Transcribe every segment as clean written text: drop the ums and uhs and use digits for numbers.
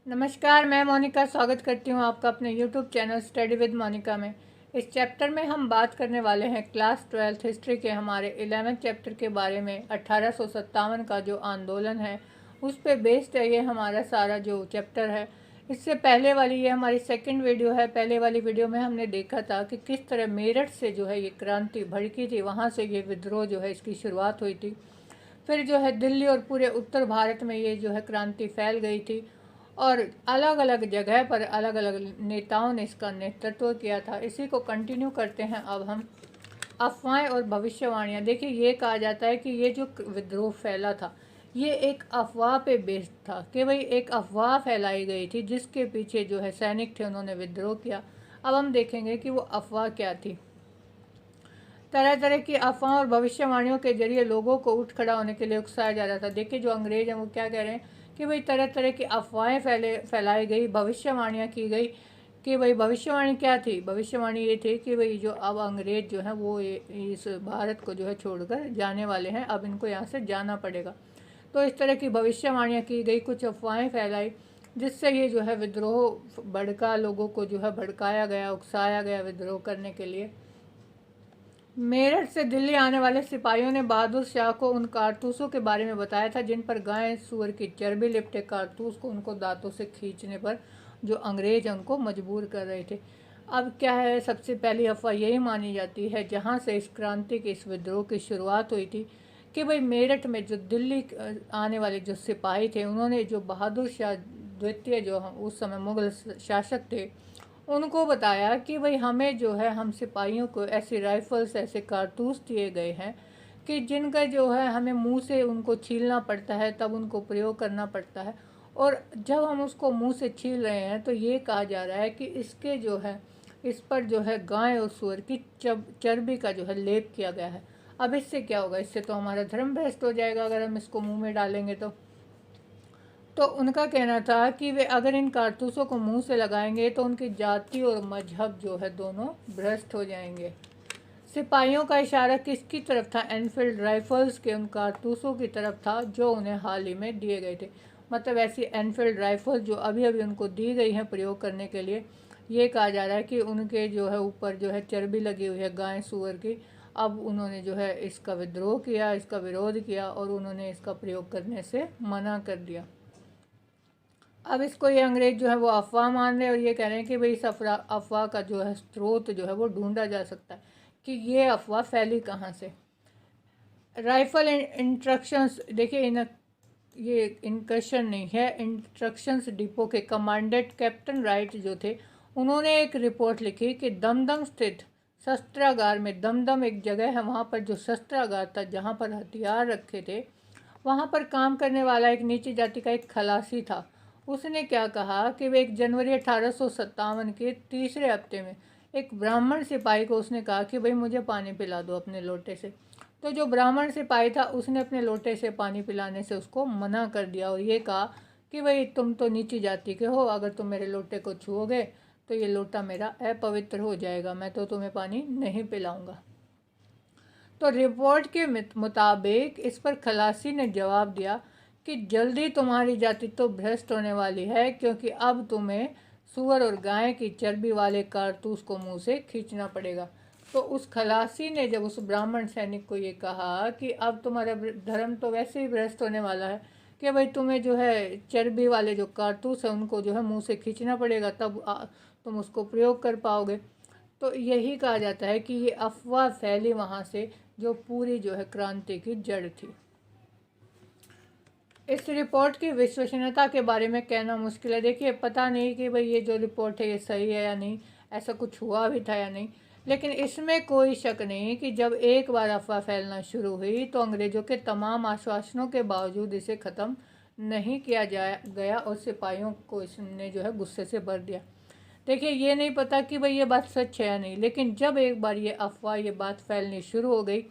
नमस्कार, मैं मोनिका स्वागत करती हूँ आपका अपने YouTube channel study with Monica में। इस चैप्टर में हम बात करने वाले हैं क्लास 12th हिस्ट्री के हमारे 11th चैप्टर के बारे में। 1857 का जो आंदोलन है उस पे बेस्ड है ये हमारा सारा जो चैप्टर है। इससे पहले वाली ये हमारी सेकंड वीडियो है। पहले वाली वीडियो में हमने देखा था कि किस तरह मेरठ से जो है ये क्रांति भड़की थी, वहाँ से ये विद्रोह जो है इसकी शुरुआत हुई थी। फिर जो है दिल्ली और पूरे उत्तर भारत में ये जो है क्रांति फैल गई थी और अलग अलग जगह पर अलग अलग नेताओं ने इसका नेतृत्व किया था। इसी को कंटिन्यू करते हैं अब हम। अफवाहें और भविष्यवाणियाँ। देखिए, ये कहा जाता है कि ये जो विद्रोह फैला था ये एक अफवाह पे बेस्ड था, कि भाई एक अफवाह फैलाई गई थी जिसके पीछे जो है सैनिक थे, उन्होंने विद्रोह किया। अब हम देखेंगे कि वो अफवाह क्या थी। तरह तरह की अफवाहों और भविष्यवाणियों के जरिए लोगों को उठ खड़ा होने के लिए उकसाया जा रहा था। देखिए, जो अंग्रेज हैं वो क्या कह रहे हैं कि भाई तरह तरह की अफवाहें फैलाई गई, भविष्यवाणियाँ की गई। कि भाई भविष्यवाणी क्या थी? भविष्यवाणी ये थी कि भाई जो अब अंग्रेज जो है वो इस भारत को जो है छोड़कर जाने वाले हैं, अब इनको यहाँ से जाना पड़ेगा। तो इस तरह की भविष्यवाणियाँ की गई, कुछ अफवाहें फैलाई जिससे ये जो है विद्रोह भड़का, लोगों को जो है भड़काया गया, उकसाया गया विद्रोह करने के लिए। मेरठ से दिल्ली आने वाले सिपाहियों ने बहादुर शाह को उन कारतूसों के बारे में बताया था जिन पर गाय सुअर की चर्बी लिपटे कारतूस को उनको दांतों से खींचने पर जो अंग्रेज हैं उनको मजबूर कर रहे थे। अब क्या है, सबसे पहली अफवाह यही मानी जाती है जहाँ से इस क्रांति के इस विद्रोह की शुरुआत हुई थी कि भाई मेरठ में जो दिल्ली आने वाले जो सिपाही थे उन्होंने जो बहादुर शाह द्वितीय जो उस समय मुगल शासक थे उनको बताया कि भाई हमें जो है, हम सिपाहियों को ऐसी राइफ़ल्स, ऐसे कारतूस दिए गए हैं कि जिनका जो है हमें मुंह से उनको छीलना पड़ता है, तब उनको प्रयोग करना पड़ता है। और जब हम उसको मुंह से छील रहे हैं तो ये कहा जा रहा है कि इसके जो है, इस पर जो है गाय और सूअर की चर्बी का जो है लेप किया गया है। अब इससे क्या होगा? इससे तो हमारा धर्म भ्रष्ट हो जाएगा अगर हम इसको मुंह में डालेंगे तो उनका कहना था कि वे अगर इन कारतूसों को मुंह से लगाएंगे तो उनकी जाति और मजहब जो है दोनों भ्रष्ट हो जाएंगे। सिपाहियों का इशारा किसकी तरफ था? एनफील्ड राइफल्स के उन कारतूसों की तरफ था जो उन्हें हाल ही में दिए गए थे। मतलब ऐसी एनफील्ड राइफल जो अभी अभी उनको दी गई हैं प्रयोग करने के लिए। ये कहा जा रहा है कि उनके जो है ऊपर जो है चर्बी लगी हुई है गाय सूअर की। अब उन्होंने जो है इसका विद्रोह किया, इसका विरोध किया और उन्होंने इसका प्रयोग करने से मना कर दिया। अब इसको ये अंग्रेज जो है वो अफवाह मान रहे हैं और ये कह रहे हैं कि भाई इस अफवाह का जो है स्रोत जो है वो ढूंढा जा सकता है कि ये अफवाह फैली कहाँ से। Rifle instructions. देखिए, ये इनकर्शन नहीं है, इंस्ट्रक्शंस डिपो के कमांडेंट कैप्टन राइट जो थे उन्होंने एक रिपोर्ट लिखी कि दमदम स्थित शस्त्रागार में, दमदम एक जगह है वहाँ पर जो शस्त्रागार था जहाँ पर हथियार रखे थे, वहाँ पर काम करने वाला एक नीची जाति का एक खलासी था। उसने क्या कहा कि वे 1 जनवरी 1857 के तीसरे हफ्ते में एक ब्राह्मण सिपाही को उसने कहा कि भाई मुझे पानी पिला दो अपने लोटे से। तो जो ब्राह्मण सिपाही था उसने अपने लोटे से पानी पिलाने से उसको मना कर दिया और ये कहा कि भाई तुम तो नीची जाति के हो, अगर तुम मेरे लोटे को छुओगे तो ये लोटा मेरा अपवित्र हो जाएगा, मैं तो तुम्हें पानी नहीं पिलाऊंगा। तो रिपोर्ट के मुताबिक इस पर खलासी ने जवाब दिया कि जल्दी तुम्हारी जाति तो भ्रष्ट होने वाली है, क्योंकि अब तुम्हें सुअर और गाय की चर्बी वाले कारतूस को मुंह से खींचना पड़ेगा। तो उस खलासी ने जब उस ब्राह्मण सैनिक को ये कहा कि अब तुम्हारा धर्म तो वैसे ही भ्रष्ट होने वाला है कि भाई तुम्हें जो है चर्बी वाले जो कारतूस है उनको जो है मुंह से खींचना पड़ेगा, तब तुम उसको प्रयोग कर पाओगे। तो यही कहा जाता है कि ये अफवाह फैली वहाँ से, जो पूरी जो है क्रांति की जड़ थी। इस रिपोर्ट की विश्वसनीयता के बारे में कहना मुश्किल है। देखिए, पता नहीं कि भाई ये जो रिपोर्ट है ये सही है या नहीं, ऐसा कुछ हुआ भी था या नहीं, लेकिन इसमें कोई शक नहीं कि जब एक बार अफवाह फैलना शुरू हुई तो अंग्रेज़ों के तमाम आश्वासनों के बावजूद इसे ख़त्म नहीं किया गया और सिपाहियों को इसने जो है गुस्से से भर दिया। देखिए, ये नहीं पता कि भाई ये बात सच है या नहीं, लेकिन जब एक बार ये अफवाह, ये बात फैलनी शुरू हो गई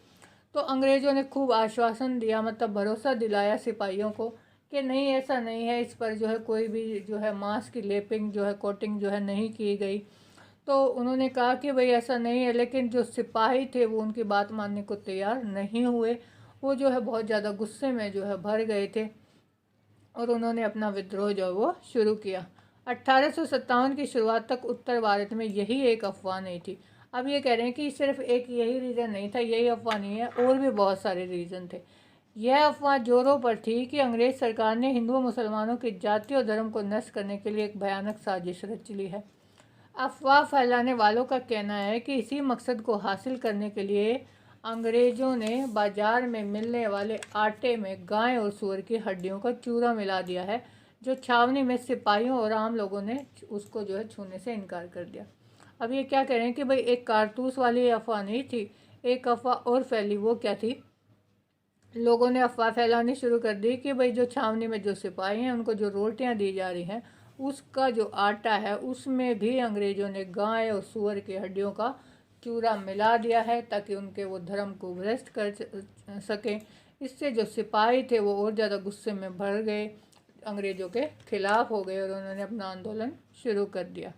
तो अंग्रेज़ों ने खूब आश्वासन दिया, मतलब भरोसा दिलाया सिपाहियों को कि नहीं, ऐसा नहीं है, इस पर जो है कोई भी जो है मांस की लेपिंग जो है, कोटिंग जो है नहीं की गई। तो उन्होंने कहा कि भाई ऐसा नहीं है, लेकिन जो सिपाही थे वो उनकी बात मानने को तैयार नहीं हुए। वो जो है बहुत ज़्यादा गुस्से में जो है भर गए थे और उन्होंने अपना विद्रोह जो है वो शुरू किया। 1857 की शुरुआत तक उत्तर भारत में यही एक अफवाह नहीं थी। अब ये कह रहे हैं कि सिर्फ एक यही रीज़न नहीं था, यही अफवाह नहीं है, और भी बहुत सारे रीज़न थे। यह अफवाह जोरों पर थी कि अंग्रेज सरकार ने हिंदू मुसलमानों की जाति और धर्म को नष्ट करने के लिए एक भयानक साजिश रच ली है। अफवाह फैलाने वालों का कहना है कि इसी मकसद को हासिल करने के लिए अंग्रेज़ों ने बाजार में मिलने वाले आटे में गाय और सूअर की हड्डियों का चूरा मिला दिया है, जो छावनी में सिपाहियों और आम लोगों ने उसको जो है छूने से इनकार कर दिया। अब ये क्या कह रहे हैं कि भाई एक कारतूस वाली अफवाह नहीं थी, एक अफवाह और फैली। वो क्या थी? लोगों ने अफवाह फैलानी शुरू कर दी कि भाई जो छावनी में जो सिपाही हैं उनको जो रोटियां दी जा रही हैं उसका जो आटा है उसमें भी अंग्रेज़ों ने गाय और सूअर की हड्डियों का चूरा मिला दिया है, ताकि उनके वो धर्म को भ्रष्ट कर सकें। इससे जो सिपाही थे वो और ज़्यादा गुस्से में भर गए, अंग्रेज़ों के खिलाफ हो गए और उन्होंने अपना आंदोलन शुरू कर दिया।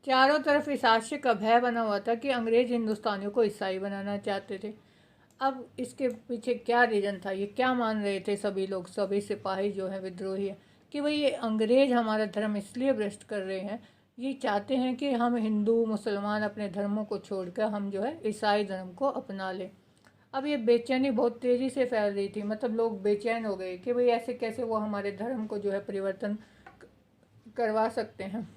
चारों तरफ इस आशय का भय बना हुआ था कि अंग्रेज़ हिंदुस्तानियों को ईसाई बनाना चाहते थे। अब इसके पीछे क्या रीज़न था? ये क्या मान रहे थे सभी लोग, सभी सिपाही जो हैं विद्रोही हैं, कि भाई ये अंग्रेज़ हमारा धर्म इसलिए भ्रष्ट कर रहे हैं, ये चाहते हैं कि हम हिंदू मुसलमान अपने धर्मों को छोड़कर हम जो है ईसाई धर्म को अपना लें। अब ये बेचैनी बहुत तेज़ी से फैल रही थी, मतलब लोग बेचैन हो गए कि भाई ऐसे कैसे वो हमारे धर्म को जो है परिवर्तन करवा सकते हैं।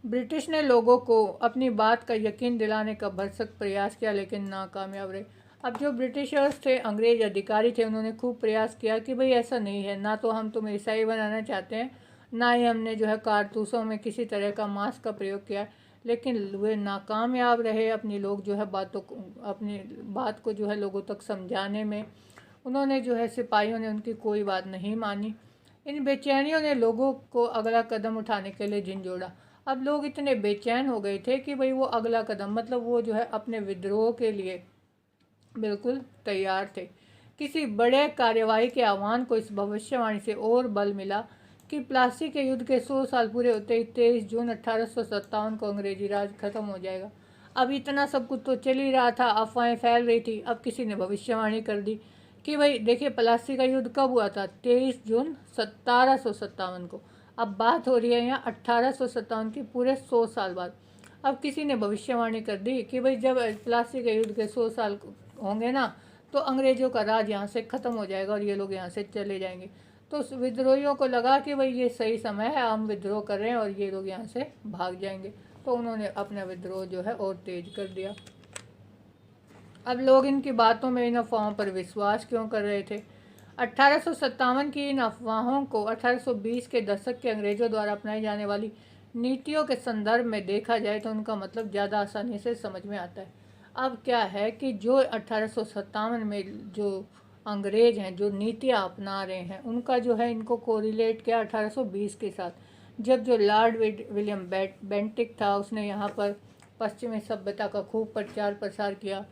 ब्रिटिश ने लोगों को अपनी बात का यकीन दिलाने का भरसक प्रयास किया, लेकिन नाकामयाब रहे। अब जो ब्रिटिशर्स थे, अंग्रेज अधिकारी थे, उन्होंने खूब प्रयास किया कि भाई ऐसा नहीं है, ना तो हम तुम्हें ईसाई बनाना चाहते हैं, ना ही हमने जो है कारतूसों में किसी तरह का मांस का प्रयोग किया, लेकिन वे नाकामयाब रहे अपनी लोग जो है अपनी बात को जो है लोगों तक समझाने में। उन्होंने जो है सिपाहियों ने उनकी कोई बात नहीं मानी। इन बेचैनियों ने लोगों को अगला कदम उठाने के लिए झिंझोड़ा। अब लोग इतने बेचैन हो गए थे कि भाई वो अगला कदम, मतलब वो जो है अपने विद्रोह के लिए बिल्कुल तैयार थे। किसी बड़े कार्यवाही के आह्वान को इस भविष्यवाणी से और बल मिला कि प्लासी के युद्ध के 100 साल पूरे होते ही 23 जून 1857 को अंग्रेजी राज खत्म हो जाएगा। अब इतना सब कुछ तो चल ही रहा था, अफवाहें फैल रही थी। अब किसी ने भविष्यवाणी कर दी कि भाई देखिए प्लासी का युद्ध कब हुआ था? 23 जून 1757 को। अब बात हो रही है यहाँ 1857 की पूरे 100 साल बाद। अब किसी ने भविष्यवाणी कर दी कि भाई जब प्लासी के युद्ध के 100 साल होंगे ना, तो अंग्रेज़ों का राज यहाँ से ख़त्म हो जाएगा और ये लोग यहाँ से चले जाएंगे। तो विद्रोहियों को लगा कि भाई ये सही समय है, हम विद्रोह कर रहे हैं और ये लोग यहाँ से भाग जाएंगे, तो उन्होंने अपना विद्रोह जो है और तेज कर दिया। अब लोग इनकी बातों में, इन अफवाहों पर विश्वास क्यों कर रहे थे? 1857 की इन अफवाहों को 1820 के दशक के अंग्रेज़ों द्वारा अपनाई जाने वाली नीतियों के संदर्भ में देखा जाए तो उनका मतलब ज़्यादा आसानी से समझ में आता है। अब क्या है कि जो 1857 में जो अंग्रेज हैं जो नीतियाँ अपना रहे हैं, उनका जो है इनको कोरिलेट किया 1820 के साथ, जब जो लॉर्ड विलियम बेंटिक था, उसने यहाँ पर पश्चिमी सभ्यता का खूब प्रचार प्रसार किया।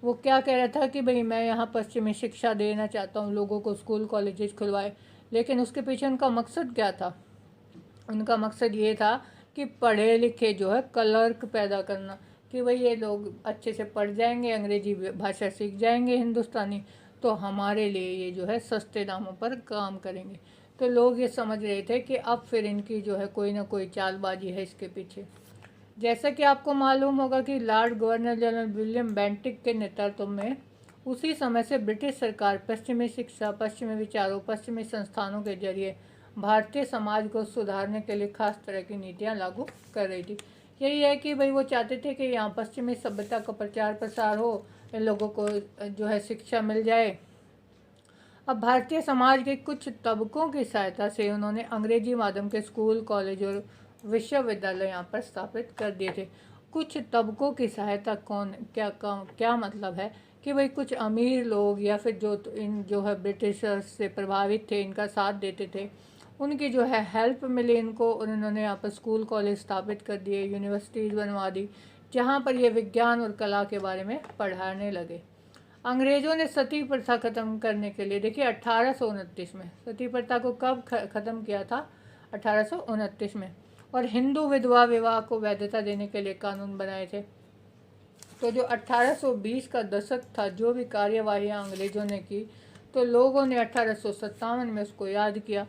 वो क्या कह रहा था कि भाई मैं यहाँ पश्चिमी शिक्षा देना चाहता हूँ, लोगों को स्कूल कॉलेजेस खुलवाए, लेकिन उसके पीछे उनका मकसद क्या था? उनका मकसद ये था कि पढ़े लिखे जो है क्लर्क पैदा करना, कि भाई ये लोग अच्छे से पढ़ जाएंगे, अंग्रेजी भाषा सीख जाएंगे हिंदुस्तानी, तो हमारे लिए ये जो है सस्ते दामों पर काम करेंगे। तो लोग ये समझ रहे थे कि अब फिर इनकी जो है कोई ना कोई चालबाजी है इसके पीछे। जैसा कि आपको मालूम होगा कि Lord governor general William Bentinck के नेतृत्व में उसी समय से ब्रिटिश सरकार पश्चिमी शिक्षा, पश्चिमी विचारों, पश्चिमी संस्थानों के जरिए भारतीय समाज को सुधारने के लिए खास तरह की नीतियाँ लागू कर रही थी। यही है कि भाई वो चाहते थे कि यहाँ पश्चिमी सभ्यता का प्रचार प्रसार हो, इन लोगों को जो है शिक्षा मिल जाए। अब भारतीय समाज के कुछ तबकों की सहायता से उन्होंने अंग्रेजी माध्यम के स्कूल, कॉलेज और विश्वविद्यालय यहाँ पर स्थापित कर दिए थे। कुछ तबकों की सहायता क्या मतलब है कि भाई कुछ अमीर लोग या फिर जो इन जो है ब्रिटिशर्स से प्रभावित थे, इनका साथ देते थे, उनकी जो है हेल्प मिली इनको, और उन्होंने यहाँ पर स्कूल कॉलेज स्थापित कर दिए, यूनिवर्सिटीज़ बनवा दी, जहाँ पर ये विज्ञान और कला के बारे में पढ़ाने लगे। अंग्रेज़ों ने सती प्रथा ख़त्म करने के लिए, देखिए 1829 में सती प्रथा को कब ख़त्म किया था? 1829 में। और हिंदू विधवा विवाह को वैधता देने के लिए कानून बनाए थे। तो जो 1820 का दशक था, जो भी कार्यवाही अंग्रेज़ों ने की, तो लोगों ने 1857 में उसको याद किया।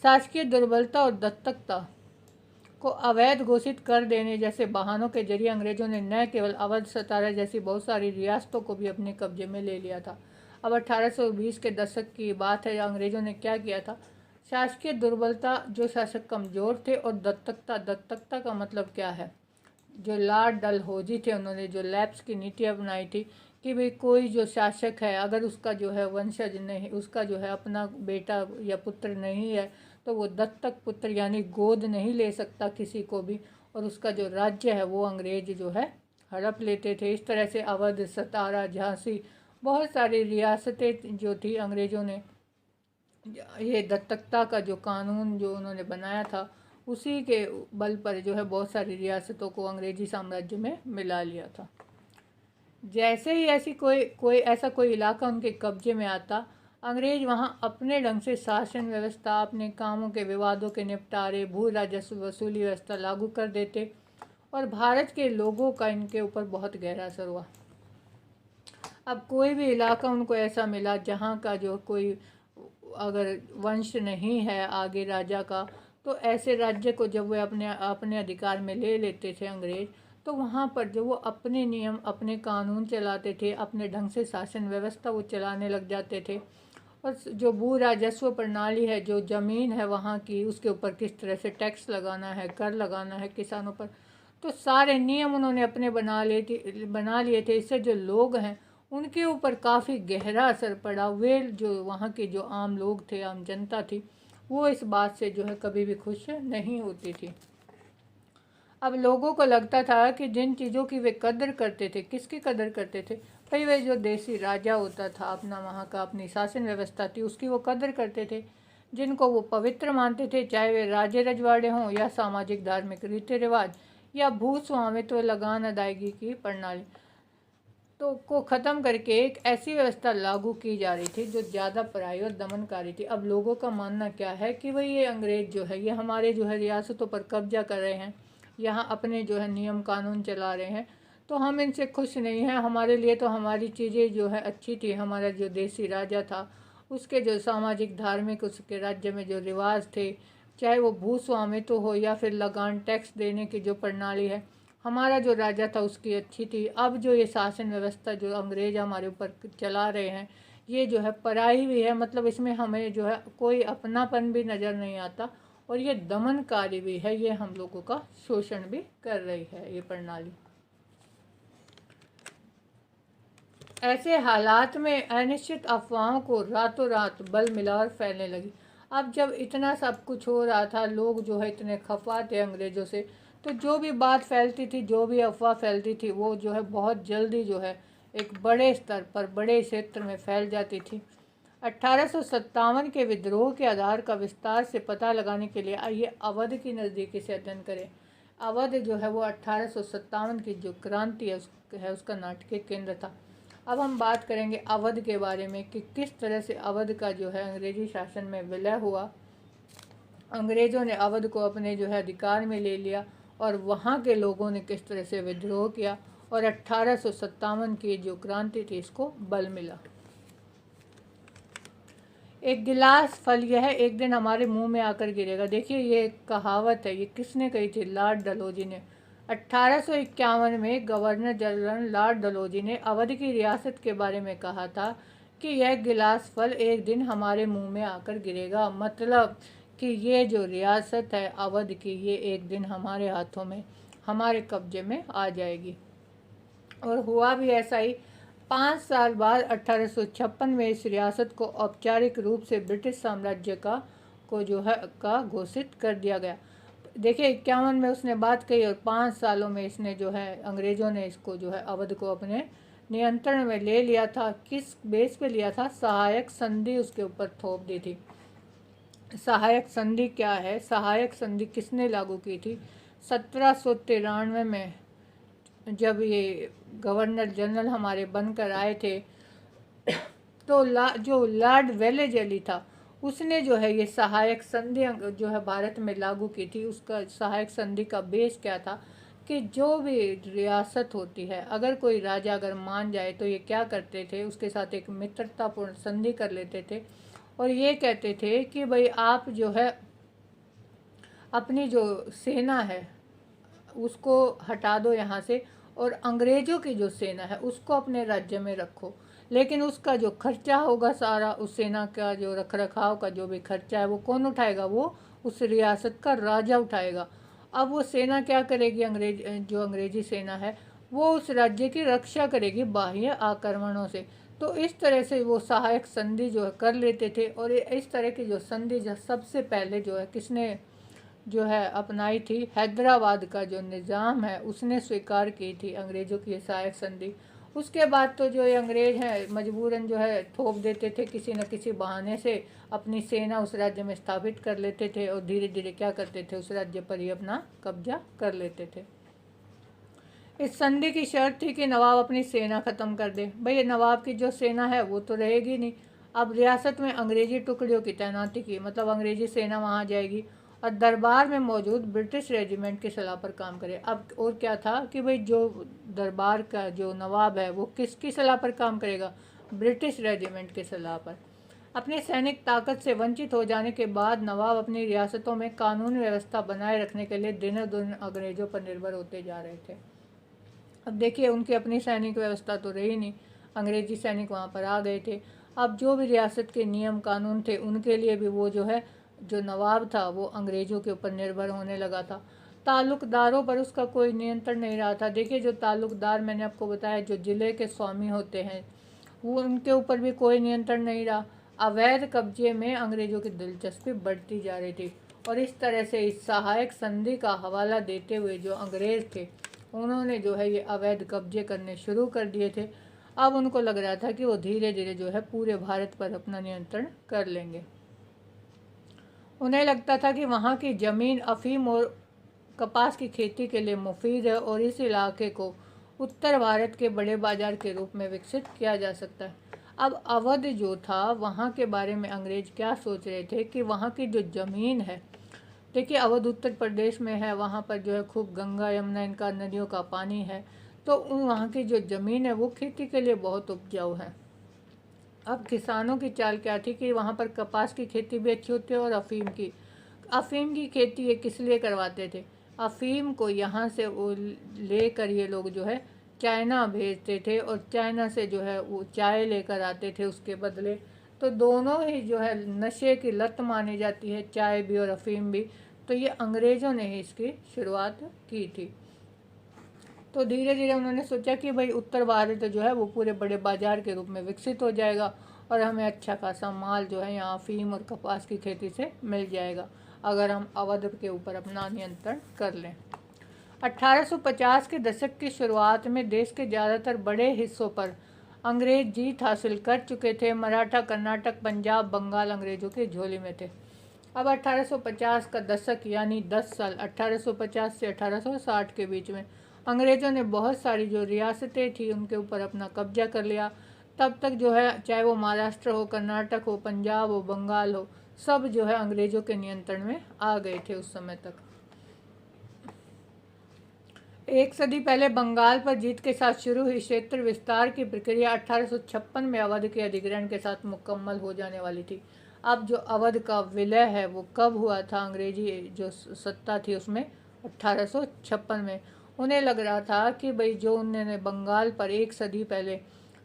शासकीय दुर्बलता और दत्तकता को अवैध घोषित कर देने जैसे बहानों के जरिए अंग्रेजों ने न केवल अवध, सतारा जैसी बहुत सारी रियासतों को भी अपने कब्जे में ले लिया था। अब 1820 के दशक की बात है, अंग्रेजों ने क्या किया था। शासकीय दुर्बलता, जो शासक कमज़ोर थे, और दत्तकता का मतलब क्या है, जो लॉर्ड डलहौजी थे, उन्होंने जो लैप्स की नीति अपनाई थी कि भाई कोई जो शासक है, अगर उसका जो है वंशज नहीं, उसका जो है अपना बेटा या पुत्र नहीं है, तो वो दत्तक पुत्र यानी गोद नहीं ले सकता किसी को भी, और उसका जो राज्य है वो अंग्रेज जो है हड़प लेते थे। इस तरह से अवध, सतारा, झांसी, बहुत सारी रियासतें जो थी, अंग्रेज़ों ने ये दत्तकता का जो कानून जो उन्होंने बनाया था, उसी के बल पर जो है बहुत सारी रियासतों को अंग्रेजी साम्राज्य में मिला लिया था। जैसे ही ऐसी कोई इलाका उनके कब्जे में आता, अंग्रेज वहाँ अपने ढंग से शासन व्यवस्था, अपने कामों के विवादों के निपटारे, भू राजस्व वसूली व्यवस्था लागू कर देते, और भारत के लोगों का इनके ऊपर बहुत गहरा असर हुआ। अब कोई भी इलाका उनको ऐसा मिला जहाँ का जो कोई अगर वंश नहीं है आगे राजा का, तो ऐसे राज्य को जब वे अपने अधिकार में ले लेते थे अंग्रेज, तो वहाँ पर जो वो अपने नियम, अपने कानून चलाते थे, अपने ढंग से शासन व्यवस्था वो चलाने लग जाते थे। और जो भू राजस्व प्रणाली है, जो ज़मीन है वहाँ की, उसके ऊपर किस तरह से टैक्स लगाना है, कर लगाना है किसानों पर, तो सारे नियम उन्होंने अपने बना लिए थे। इससे जो लोग हैं उनके ऊपर काफ़ी गहरा असर पड़ा। वे जो वहाँ के जो आम लोग थे, आम जनता थी, वो इस बात से जो है कभी भी खुश नहीं होती थी। अब लोगों को लगता था कि जिन चीज़ों की वे कदर करते थे, किसकी कदर करते थे, भाई वे जो देसी राजा होता था, अपना वहाँ का अपनी शासन व्यवस्था थी, उसकी वो कदर करते थे, जिनको वो पवित्र मानते थे, चाहे वे राजे रजवाड़े हों या सामाजिक धार्मिक रीति रिवाज या भू स्वामित्व लगान अदायगी की प्रणाली, तो को ख़त्म करके एक ऐसी व्यवस्था लागू की जा रही थी जो ज़्यादा पराई और दमनकारी थी। अब लोगों का मानना क्या है कि भाई ये अंग्रेज़ जो है, ये हमारे जो है रियासतों पर कब्जा कर रहे हैं, यहाँ अपने जो है नियम कानून चला रहे हैं, तो हम इनसे खुश नहीं हैं। हमारे लिए तो हमारी चीज़ें जो है अच्छी थी, हमारा जो देसी राजा था उसके जो सामाजिक धार्मिक उसके राज्य में जो रिवाज थे, चाहे वो भू स्वामित्व हो या फिर लगान टैक्स देने की जो प्रणाली है, हमारा जो राजा था उसकी अच्छी थी। अब जो ये शासन व्यवस्था जो अंग्रेज हमारे ऊपर चला रहे हैं, ये जो है पराई भी है, मतलब इसमें हमें जो है कोई अपनापन भी नज़र नहीं आता, और ये दमनकारी भी है, ये हम लोगों का शोषण भी कर रही है ये प्रणाली। ऐसे हालात में अनिश्चित अफवाहों को रातों रात बल मिला और फैलने लगी। अब जब इतना सब कुछ हो रहा था, लोग जो है इतने खफा थे अंग्रेज़ों से, तो जो भी बात फैलती थी, जो भी अफवाह फैलती थी, वो जो है बहुत जल्दी जो है एक बड़े स्तर पर, बड़े क्षेत्र में फैल जाती थी। 1857 के विद्रोह के आधार का विस्तार से पता लगाने के लिए आइए अवध की नज़दीकी से अध्ययन करें। अवध जो है वो 1857 की जो क्रांति है उसका नाटकीय केंद्र था। अब हम बात करेंगे अवध के बारे में कि किस तरह से अवध का जो है अंग्रेजी शासन में विलय हुआ। अंग्रेज़ों ने अवध को अपने जो है अधिकार में ले लिया, और वहाँ के लोगों ने किस तरह से विद्रोह किया, और 1857 की जो क्रांति थी इसको बल मिला। एक गिलास फल यह एक दिन हमारे मुंह में आकर गिरेगा। देखिए ये एक कहावत है, ये किसने कही थी, लॉर्ड डलहौजी ने। 1851 में गवर्नर जनरल लॉर्ड डलहौजी ने अवध की रियासत के बारे में कहा था कि यह गिलास फल एक दिन हमारे मुंह में आकर गिरेगा, मतलब कि ये जो रियासत है अवध की, ये एक दिन हमारे हाथों में, हमारे कब्जे में आ जाएगी। और हुआ भी ऐसा ही। 5 साल बाद 1856 में इस रियासत को औपचारिक रूप से ब्रिटिश साम्राज्य को जो है घोषित कर दिया गया। देखिए 51 में उसने बात कही, और 5 सालों में इसने जो है अंग्रेज़ों ने इसको जो है अवध को अपने नियंत्रण में ले लिया था। किस बेस पे लिया था, सहायक संधि उसके ऊपर थोप दी थी। सहायक संधि क्या है, सहायक संधि किसने लागू की थी, 1793 में जब ये गवर्नर जनरल हमारे बनकर आए थे, तो जो लॉर्ड वेलेज़ली था उसने जो है ये सहायक संधि जो है भारत में लागू की थी। उसका सहायक संधि का बेस क्या था कि जो भी रियासत होती है, अगर कोई राजा अगर मान जाए तो ये क्या करते थे, उसके साथ एक मित्रतापूर्ण संधि कर लेते थे और ये कहते थे कि भाई आप जो है अपनी जो सेना है उसको हटा दो यहाँ से और अंग्रेज़ों की जो सेना है उसको अपने राज्य में रखो, लेकिन उसका जो खर्चा होगा सारा, उस सेना का जो रख रखाव का जो भी खर्चा है वो कौन उठाएगा, वो उस रियासत का राजा उठाएगा। अब वो सेना क्या करेगी, जो अंग्रेज़ी सेना है वो उस राज्य की रक्षा करेगी बाह्य आक्रमणों से। तो इस तरह से वो सहायक संधि जो है कर लेते थे और इस तरह की जो संधि जो सबसे पहले जो है किसने जो है अपनाई थी, हैदराबाद का जो निज़ाम है उसने स्वीकार की थी अंग्रेज़ों की सहायक संधि। उसके बाद तो जो ये अंग्रेज़ हैं मजबूरन जो है थोप देते थे, किसी न किसी बहाने से अपनी सेना उस राज्य में स्थापित कर लेते थे और धीरे धीरे क्या करते थे, उस राज्य पर ही अपना कब्जा कर लेते थे। इस संधि की शर्त थी कि नवाब अपनी सेना ख़त्म कर दे। भाई नवाब की जो सेना है वो तो रहेगी नहीं, अब रियासत में अंग्रेज़ी टुकड़ियों की तैनाती की, मतलब अंग्रेज़ी सेना वहाँ जाएगी और दरबार में मौजूद ब्रिटिश रेजिमेंट की सलाह पर काम करे। अब और क्या था कि भाई जो दरबार का जो नवाब है वो किसकी सलाह पर काम करेगा, ब्रिटिश रेजिमेंट की सलाह पर। अपनी सैनिक ताकत से वंचित हो जाने के बाद नवाब अपनी रियासतों में कानून व्यवस्था बनाए रखने के लिए दिनों दिन अंग्रेज़ों पर निर्भर होते जा रहे थे। अब देखिए उनकी अपनी सैनिक व्यवस्था तो रही नहीं, अंग्रेज़ी सैनिक वहाँ पर आ गए थे। अब जो भी रियासत के नियम कानून थे उनके लिए भी वो जो है जो नवाब था वो अंग्रेज़ों के ऊपर निर्भर होने लगा था। ताल्लुकदारों पर उसका कोई नियंत्रण नहीं रहा था। देखिए जो ताल्लुकदार मैंने आपको बताया जो ज़िले के स्वामी होते हैं वो उनके ऊपर भी कोई नियंत्रण नहीं रहा। अवैध कब्जे में अंग्रेज़ों की दिलचस्पी बढ़ती जा रही थी और इस तरह से इस सहायक संधि का हवाला देते हुए जो अंग्रेज़ थे उन्होंने जो है ये अवैध कब्जे करने शुरू कर दिए थे। अब उनको लग रहा था कि वो धीरे धीरे जो है पूरे भारत पर अपना नियंत्रण कर लेंगे। उन्हें लगता था कि वहाँ की ज़मीन अफ़ीम और कपास की खेती के लिए मुफीद है और इस इलाके को उत्तर भारत के बड़े बाजार के रूप में विकसित किया जा सकता है। अब अवध जो था वहाँ के बारे में अंग्रेज़ क्या सोच रहे थे कि वहाँ की जो ज़मीन है, देखिए अवध उत्तर प्रदेश में है, वहाँ पर जो है खूब गंगा यमुना इनका नदियों का पानी है, तो वहाँ की जो ज़मीन है वो खेती के लिए बहुत उपजाऊ है। अब किसानों की चाल क्या थी कि वहाँ पर कपास की खेती भी अच्छी होती है और अफ़ीम की खेती ये किस लिए करवाते थे, अफ़ीम को यहाँ से वो लेकर ये लोग जो है चाइना भेजते थे और चाइना से जो है वो चाय लेकर आते थे उसके बदले। तो दोनों ही जो है नशे की लत मानी जाती है, चाय भी और अफ़ीम भी। तो ये अंग्रेज़ों ने ही इसकी शुरुआत की थी। तो धीरे धीरे उन्होंने सोचा कि भाई उत्तर भारत जो है वो पूरे बड़े बाजार के रूप में विकसित हो जाएगा और हमें अच्छा खासा माल जो है यहाँ अफ़ीम और कपास की खेती से मिल जाएगा अगर हम अवध के ऊपर अपना नियंत्रण कर लें। 1850 के दशक की शुरुआत में देश के ज़्यादातर बड़े हिस्सों पर अंग्रेज़ जीत हासिल कर चुके थे। मराठा, कर्नाटक, पंजाब, बंगाल अंग्रेज़ों की झोली में थे। अब 1850 का दशक यानी 10 साल 1850 से 1860 के बीच में अंग्रेज़ों ने बहुत सारी जो रियासतें थी उनके ऊपर अपना कब्जा कर लिया। तब तक जो है चाहे वो महाराष्ट्र हो, कर्नाटक हो, पंजाब हो, बंगाल हो, सब जो है अंग्रेज़ों के नियंत्रण में आ गए थे उस समय तक। एक सदी पहले बंगाल पर जीत के साथ शुरू हुई क्षेत्र विस्तार की प्रक्रिया 1856 में अवध के अधिग्रहण के साथ मुकम्मल हो जाने वाली थी। अब जो अवध का विलय है वो कब हुआ था, अंग्रेजी जो सत्ता थी उसमें 1856 में। उन्हें लग रहा था कि भाई जो उन्होंने बंगाल पर एक सदी पहले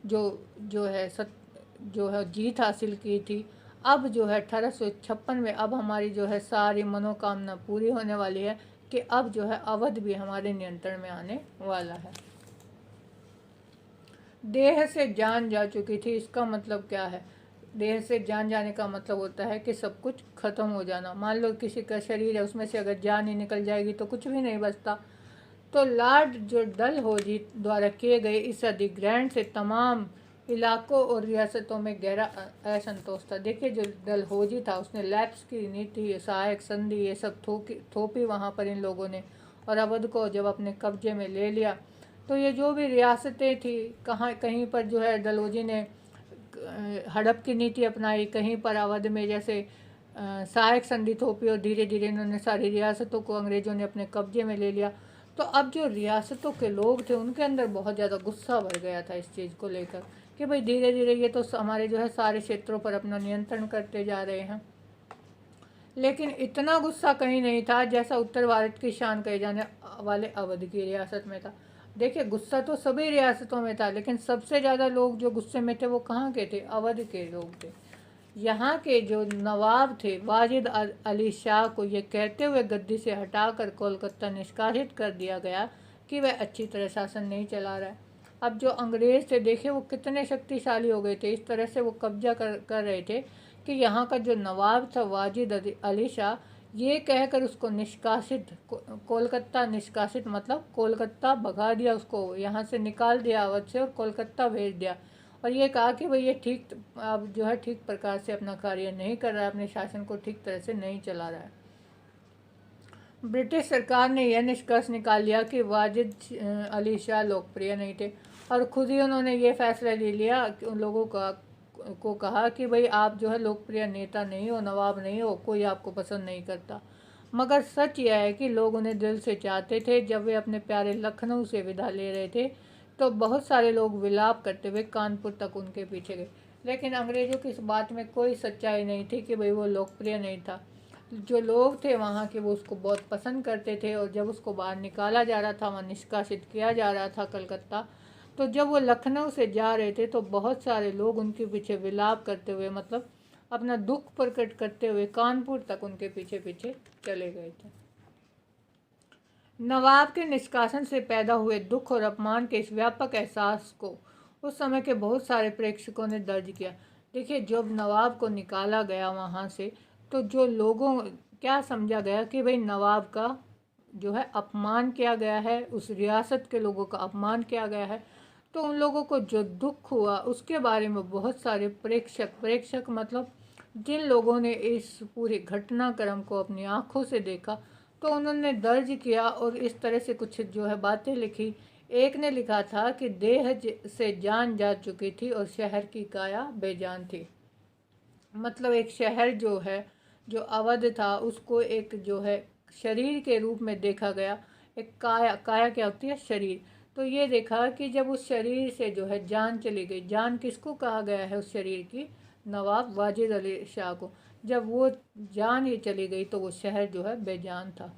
जो है जीत हासिल की थी, अब जो है 1856 में अब हमारी जो है सारी मनोकामना पूरी होने वाली है कि अब जो है अवध भी हमारे नियंत्रण में आने वाला है। देह से जान जा चुकी थी, इसका मतलब क्या है, देह से जान जाने का मतलब होता है कि सब कुछ खत्म हो जाना। मान लो किसी का शरीर है उसमें से अगर जान ही निकल जाएगी तो कुछ भी नहीं बचता। तो लॉर्ड जो डलहौजी द्वारा किए गए इस अधिग्रहण से तमाम इलाकों और रियासतों में गहरा असंतोष था। देखिए जो डलहौजी था उसने लैप्स की नीति, सहायक संधि ये सब थोपी वहाँ पर इन लोगों ने और अवध को जब अपने कब्जे में ले लिया तो ये जो भी रियासतें थी कहीं पर जो है डलहौजी ने हड़प की नीति अपनाई, कहीं पर अवध में जैसे सहायक संधि थोपी और धीरे धीरे इन्होंने सारी रियासतों को अंग्रेज़ों ने अपने कब्जे में ले लिया। तो अब जो रियासतों के लोग थे उनके अंदर बहुत ज़्यादा गुस्सा भर गया था इस चीज़ को लेकर कि भाई धीरे धीरे ये तो हमारे जो है सारे क्षेत्रों पर अपना नियंत्रण करते जा रहे हैं। लेकिन इतना गुस्सा कहीं नहीं था जैसा उत्तर भारत की शान कहे जाने वाले अवध की रियासत में था। देखिए, गुस्सा तो सभी रियासतों में था, लेकिन सबसे ज़्यादा लोग जो गुस्से में थे वो कहाँ के थे? अवध के लोग थे। यहाँ के जो नवाब थे वाजिद अली शाह को ये कहते हुए गद्दी से हटाकर कोलकाता निष्कासित कर दिया गया कि वह अच्छी तरह शासन नहीं चला रहा है। अब जो अंग्रेज़ थे, देखिए वो कितने शक्तिशाली हो गए थे, इस तरह से वो कब्जा कर रहे थे कि यहाँ का जो नवाब था वाजिद अली शाह, ये कहकर उसको निष्कासित, कोलकाता निष्कासित मतलब कोलकाता भगा दिया, उसको यहाँ से निकाल दिया अवध से और कोलकाता भेज दिया। और ये कहा कि भाई ये ठीक, अब जो है ठीक प्रकार से अपना कार्य नहीं कर रहा है, अपने शासन को ठीक तरह से नहीं चला रहा है। ब्रिटिश सरकार ने यह निष्कर्ष निकाल लिया कि वाजिद अली शाह लोकप्रिय नहीं थे और खुद ही उन्होंने ये फैसला ले लिया कि उन लोगों को कहा कि भाई आप जो है लोकप्रिय नेता नहीं हो, नवाब नहीं हो, कोई आपको पसंद नहीं करता। मगर सच यह है कि लोग उन्हें दिल से चाहते थे। जब वे अपने प्यारे लखनऊ से विदा ले रहे थे तो बहुत सारे लोग विलाप करते हुए कानपुर तक उनके पीछे गए। लेकिन अंग्रेज़ों की इस बात में कोई सच्चाई नहीं थी कि भाई वो लोकप्रिय नहीं था। जो लोग थे वहाँ के वो उसको बहुत पसंद करते थे और जब उसको बाहर निकाला जा रहा था, वहाँ निष्कासित किया जा रहा था कलकत्ता, तो जब वो लखनऊ से जा रहे थे तो बहुत सारे लोग उनके पीछे विलाप करते हुए, मतलब अपना दुख प्रकट करते हुए कानपुर तक उनके पीछे पीछे चले गए थे। नवाब के निष्कासन से पैदा हुए दुख और अपमान के इस व्यापक एहसास को उस समय के बहुत सारे प्रेक्षकों ने दर्ज किया। देखिए, जब नवाब को निकाला गया वहाँ से, तो जो लोगों क्या समझा गया कि भाई नवाब का जो है अपमान किया गया है, उस रियासत के लोगों का अपमान किया गया है। तो उन लोगों को जो दुख हुआ उसके बारे में बहुत सारे प्रेक्षक मतलब जिन लोगों ने इस पूरे घटनाक्रम को अपनी आँखों से देखा, तो उन्होंने दर्ज किया और इस तरह से कुछ जो है बातें लिखी। एक ने लिखा था कि देह से जान जा चुकी थी और शहर की काया बेजान थी। मतलब एक शहर जो है, जो अवध था, उसको एक जो है शरीर के रूप में देखा गया। एक काया क्या होती है? शरीर। तो ये देखा कि जब उस शरीर से जो है जान चली गई, जान किसको कहा गया है उस शरीर की? नवाब वाजिद अली शाह को। जब वो जान ही चली गई तो वो शहर जो है बेजान था।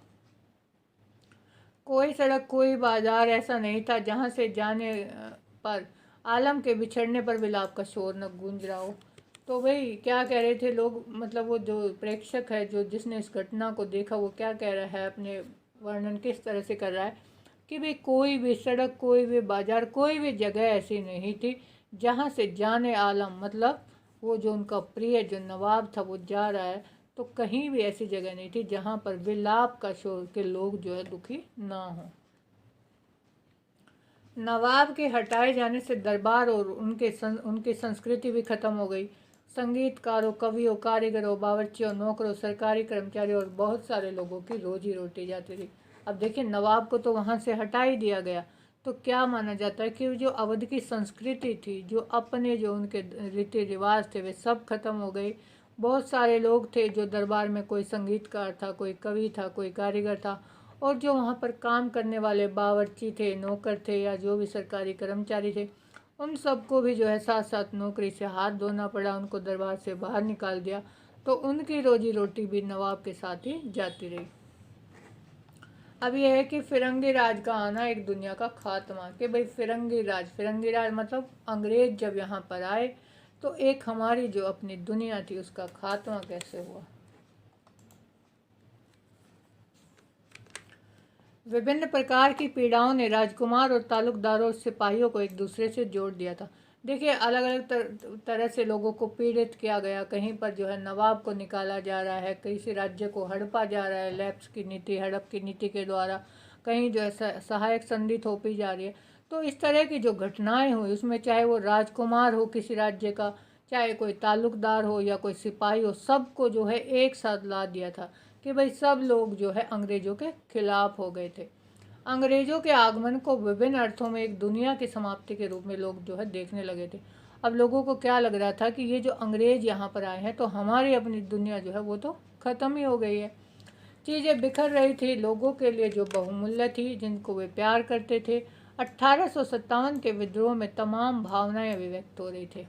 कोई सड़क, कोई बाजार ऐसा नहीं था जहाँ से जाने पर आलम के बिछड़ने पर विलाप का शोर न गूंज रहा हो। तो भाई क्या कह रहे थे लोग, मतलब वो जो प्रेक्षक है, जो जिसने इस घटना को देखा, वो क्या कह रहा है, अपने वर्णन किस तरह से कर रहा है कि भाई कोई भी सड़क, कोई भी बाजार, कोई भी जगह ऐसी नहीं थी जहाँ से जाने आलम, मतलब वो जो उनका प्रिय जो नवाब था वो जा रहा है, तो कहीं भी ऐसी जगह नहीं थी जहाँ पर विलाप का शोर के लोग जो है दुखी ना हो। नवाब के हटाए जाने से दरबार और उनकी संस्कृति भी खत्म हो गई। संगीतकारों, कवियों, कारीगरों, बावर्चियों, नौकरों, सरकारी कर्मचारियों और बहुत सारे लोगों की रोजी रोटी जाती थी। अब देखिए, नवाब को तो वहाँ से हटा ही दिया गया, तो क्या माना जाता है कि जो अवध की संस्कृति थी, जो अपने जो उनके रीति रिवाज थे, वे सब खत्म हो गए। बहुत सारे लोग थे जो दरबार में, कोई संगीतकार था, कोई कवि था, कोई कारीगर था, और जो वहाँ पर काम करने वाले बावर्ची थे, नौकर थे, या जो भी सरकारी कर्मचारी थे, उन सबको भी जो है साथ साथ नौकरी से हाथ धोना पड़ा, उनको दरबार से बाहर निकाल दिया। तो उनकी रोजी रोटी भी नवाब के साथ ही जाती रही। अब यह है कि फिरंगी राज का आना, एक दुनिया का खात्मा, कि भाई फिरंगी राज मतलब अंग्रेज जब यहाँ पर आए तो एक हमारी जो अपनी दुनिया थी उसका खात्मा कैसे हुआ। विभिन्न प्रकार की पीड़ाओं ने राजकुमार और ताल्लुकदारों और सिपाहियों को एक दूसरे से जोड़ दिया था। देखिए, अलग अलग तरह से लोगों को पीड़ित किया गया। कहीं पर जो है नवाब को निकाला जा रहा है, किसी राज्य को हड़पा जा रहा है लैप्स की नीति, हड़प की नीति के द्वारा, कहीं जो है सहायक संधि थोपी जा रही है। तो इस तरह की जो घटनाएं हुई उसमें चाहे वो राजकुमार हो किसी राज्य का, चाहे कोई ताल्लुकदार हो या कोई सिपाही हो, सबको जो है एक साथ ला दिया था कि भाई सब लोग जो है अंग्रेज़ों के खिलाफ हो गए थे। अंग्रेज़ों के आगमन को विभिन्न अर्थों में एक दुनिया की समाप्ति के रूप में लोग जो है देखने लगे थे। अब लोगों को क्या लग रहा था कि ये जो अंग्रेज़ यहाँ पर आए हैं तो हमारी अपनी दुनिया जो है वो तो ख़त्म ही हो गई है। चीज़ें बिखर रही थी लोगों के लिए जो बहुमूल्य थी, जिनको वे प्यार करते थे। 1857 के विद्रोह में तमाम भावनाएं अभिव्यक्त हो रही थी।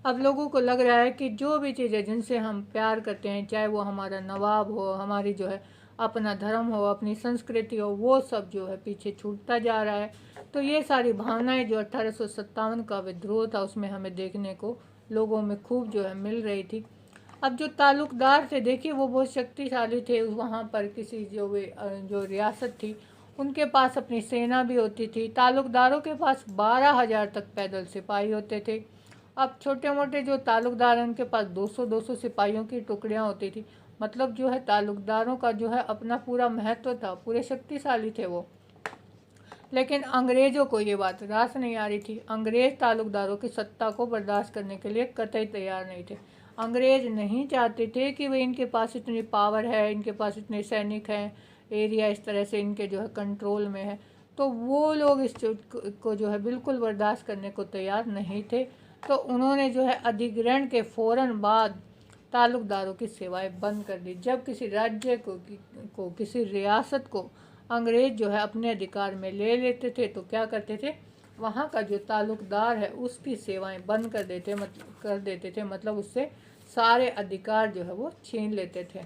अब लोगों को लग रहा है कि जो भी चीज़ें जिनसे हम प्यार करते हैं, चाहे वो हमारा नवाब हो, हमारी जो है अपना धर्म हो, अपनी संस्कृति हो, वो सब जो है पीछे छूटता जा रहा है। तो ये सारी भावनाएं जो 1857 का विद्रोह था उसमें हमें देखने को लोगों में खूब जो है मिल रही थी। अब जो ताल्लुकदार थे, देखिए वो बहुत शक्तिशाली थे। वहाँ पर किसी जो रियासत थी उनके पास अपनी सेना भी होती थी। ताल्लुकदारों के पास 12,000 तक पैदल सिपाही होते थे। अब छोटे मोटे जो ताल्लुकदार हैं उनके पास 200-200 सिपाहियों की टुकड़ियाँ होती थी। मतलब जो है ताल्लुकदारों का जो है अपना पूरा महत्व था, पूरे शक्तिशाली थे वो। लेकिन अंग्रेज़ों को ये बात रास नहीं आ रही थी। अंग्रेज़ ताल्लुकदारों की सत्ता को बर्दाश्त करने के लिए कतई तैयार नहीं थे। अंग्रेज़ नहीं चाहते थे कि भाई इनके पास इतनी पावर है, इनके पास इतने सैनिक हैं, एरिया इस तरह से इनके जो है कंट्रोल में है, तो वो लोग इस चीज़ को जो है बिल्कुल बर्दाश्त करने को तैयार नहीं थे। तो उन्होंने जो है अधिग्रहण के फ़ौरन बाद ताल्लुकदारों की सेवाएं बंद कर दी। जब किसी राज्य को किसी रियासत को अंग्रेज़ जो है अपने अधिकार में ले लेते थे तो क्या करते थे, वहाँ का जो ताल्लुकदार है उसकी सेवाएं बंद कर देते थे, मतलब उससे सारे अधिकार जो है वो छीन लेते थे।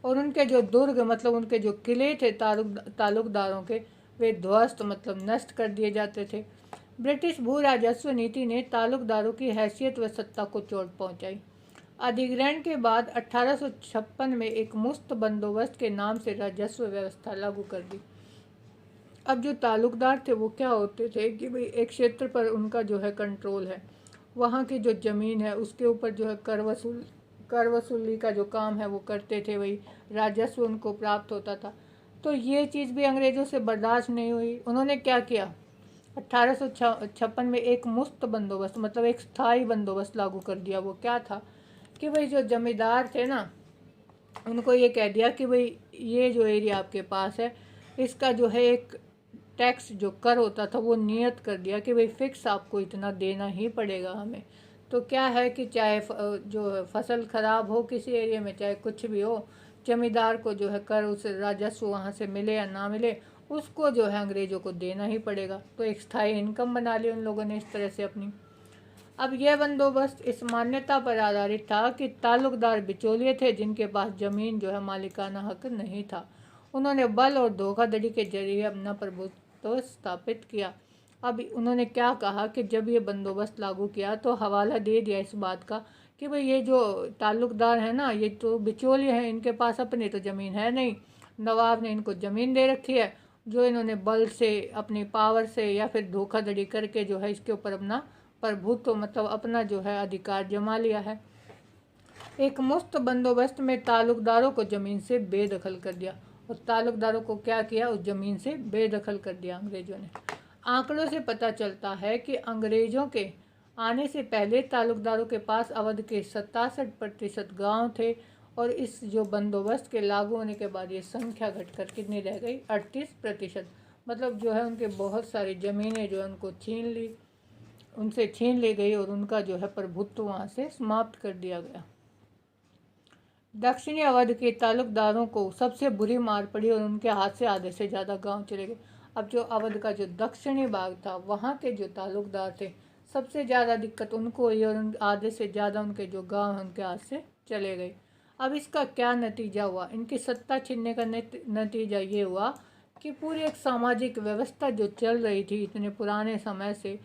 और उनके जो दुर्ग, मतलब उनके जो किले थे ताल्लुकदारों के, वे ध्वस्त मतलब नष्ट कर दिए जाते थे। ब्रिटिश भू राजस्व नीति ने ताल्लुकदारों की हैसियत व सत्ता को चोट पहुंचाई। अधिग्रहण के बाद 1856 में एक मुफ्त बंदोबस्त के नाम से राजस्व व्यवस्था लागू कर दी। अब जो ताल्लुकदार थे वो क्या होते थे कि भाई एक क्षेत्र पर उनका जो है कंट्रोल है, वहाँ की जो ज़मीन है उसके ऊपर जो है कर वसूली का जो काम है वो करते थे, वही राजस्व उनको प्राप्त होता था। तो ये चीज़ भी अंग्रेज़ों से बर्दाश्त नहीं हुई। उन्होंने क्या किया, 1856 में एक मुफ्त बंदोबस्त मतलब एक स्थायी बंदोबस्त लागू कर दिया। वो क्या था कि भाई जो जमींदार थे ना, उनको ये कह दिया कि भाई ये जो एरिया आपके पास है इसका जो है एक टैक्स जो कर होता था वो नियत कर दिया कि भाई फिक्स आपको इतना देना ही पड़ेगा हमें। तो क्या है कि चाहे जो फसल ख़राब हो किसी एरिया में, चाहे कुछ भी हो, जमींदार को जो है कर उस राजस्व वहाँ से मिले या ना मिले, उसको जो है अंग्रेज़ों को देना ही पड़ेगा। तो एक स्थायी इनकम बना ली उन लोगों ने इस तरह से अपनी। अब यह बंदोबस्त इस मान्यता पर आधारित था कि ताल्लुकदार बिचौलिए थे जिनके पास ज़मीन जो है मालिकाना हक नहीं था। उन्होंने बल और धोखाधड़ी के जरिए अपना प्रभुत्व स्थापित किया। अब उन्होंने क्या कहा कि जब ये बंदोबस्त लागू किया तो हवाला दे दिया इस बात का कि भाई ये जो ताल्लुकदार है ना, ये तो बिचौलिए हैं, इनके पास अपनी तो ज़मीन है नहीं, नवाब ने इनको ज़मीन दे रखी है जो इन्होंने बल से, अपनी पावर से या फिर धोखाधड़ी करके जो है इसके ऊपर अपना प्रभुत्व मतलब अपना जो है अधिकार जमा लिया है। एक मुफ्त बंदोबस्त में ताल्लुकदारों को ज़मीन से बेदखल कर दिया। और ताल्लुकदारों को क्या किया, उस ज़मीन से बेदखल कर दिया अंग्रेज़ों ने। आंकड़ों से पता चलता है कि अंग्रेज़ों के आने से पहले ताल्लुकदारों के पास अवध के 67% गाँव थे और इस जो बंदोबस्त के लागू होने के बाद ये संख्या घटकर कितनी रह गई, 38%। मतलब जो है उनके बहुत सारी ज़मीनें जो है उनसे छीन ली गई और उनका जो है प्रभुत्व वहाँ से समाप्त कर दिया गया। दक्षिणी अवध के ताल्लुकदारों को सबसे बुरी मार पड़ी और उनके हाथ से आधे से ज़्यादा गांव चले गए। अब जो अवध का जो दक्षिणी भाग था वहाँ के जो ताल्लुकदार थे सबसे ज़्यादा दिक्कत उनको हुई और आधे से ज़्यादा उनके जो गांव हैं उनके हाथ से चले गए। अब इसका क्या नतीजा हुआ, इनकी सत्ता छीनने का नतीजा ये हुआ कि पूरी एक सामाजिक व्यवस्था जो चल रही थी इतने पुराने समय से,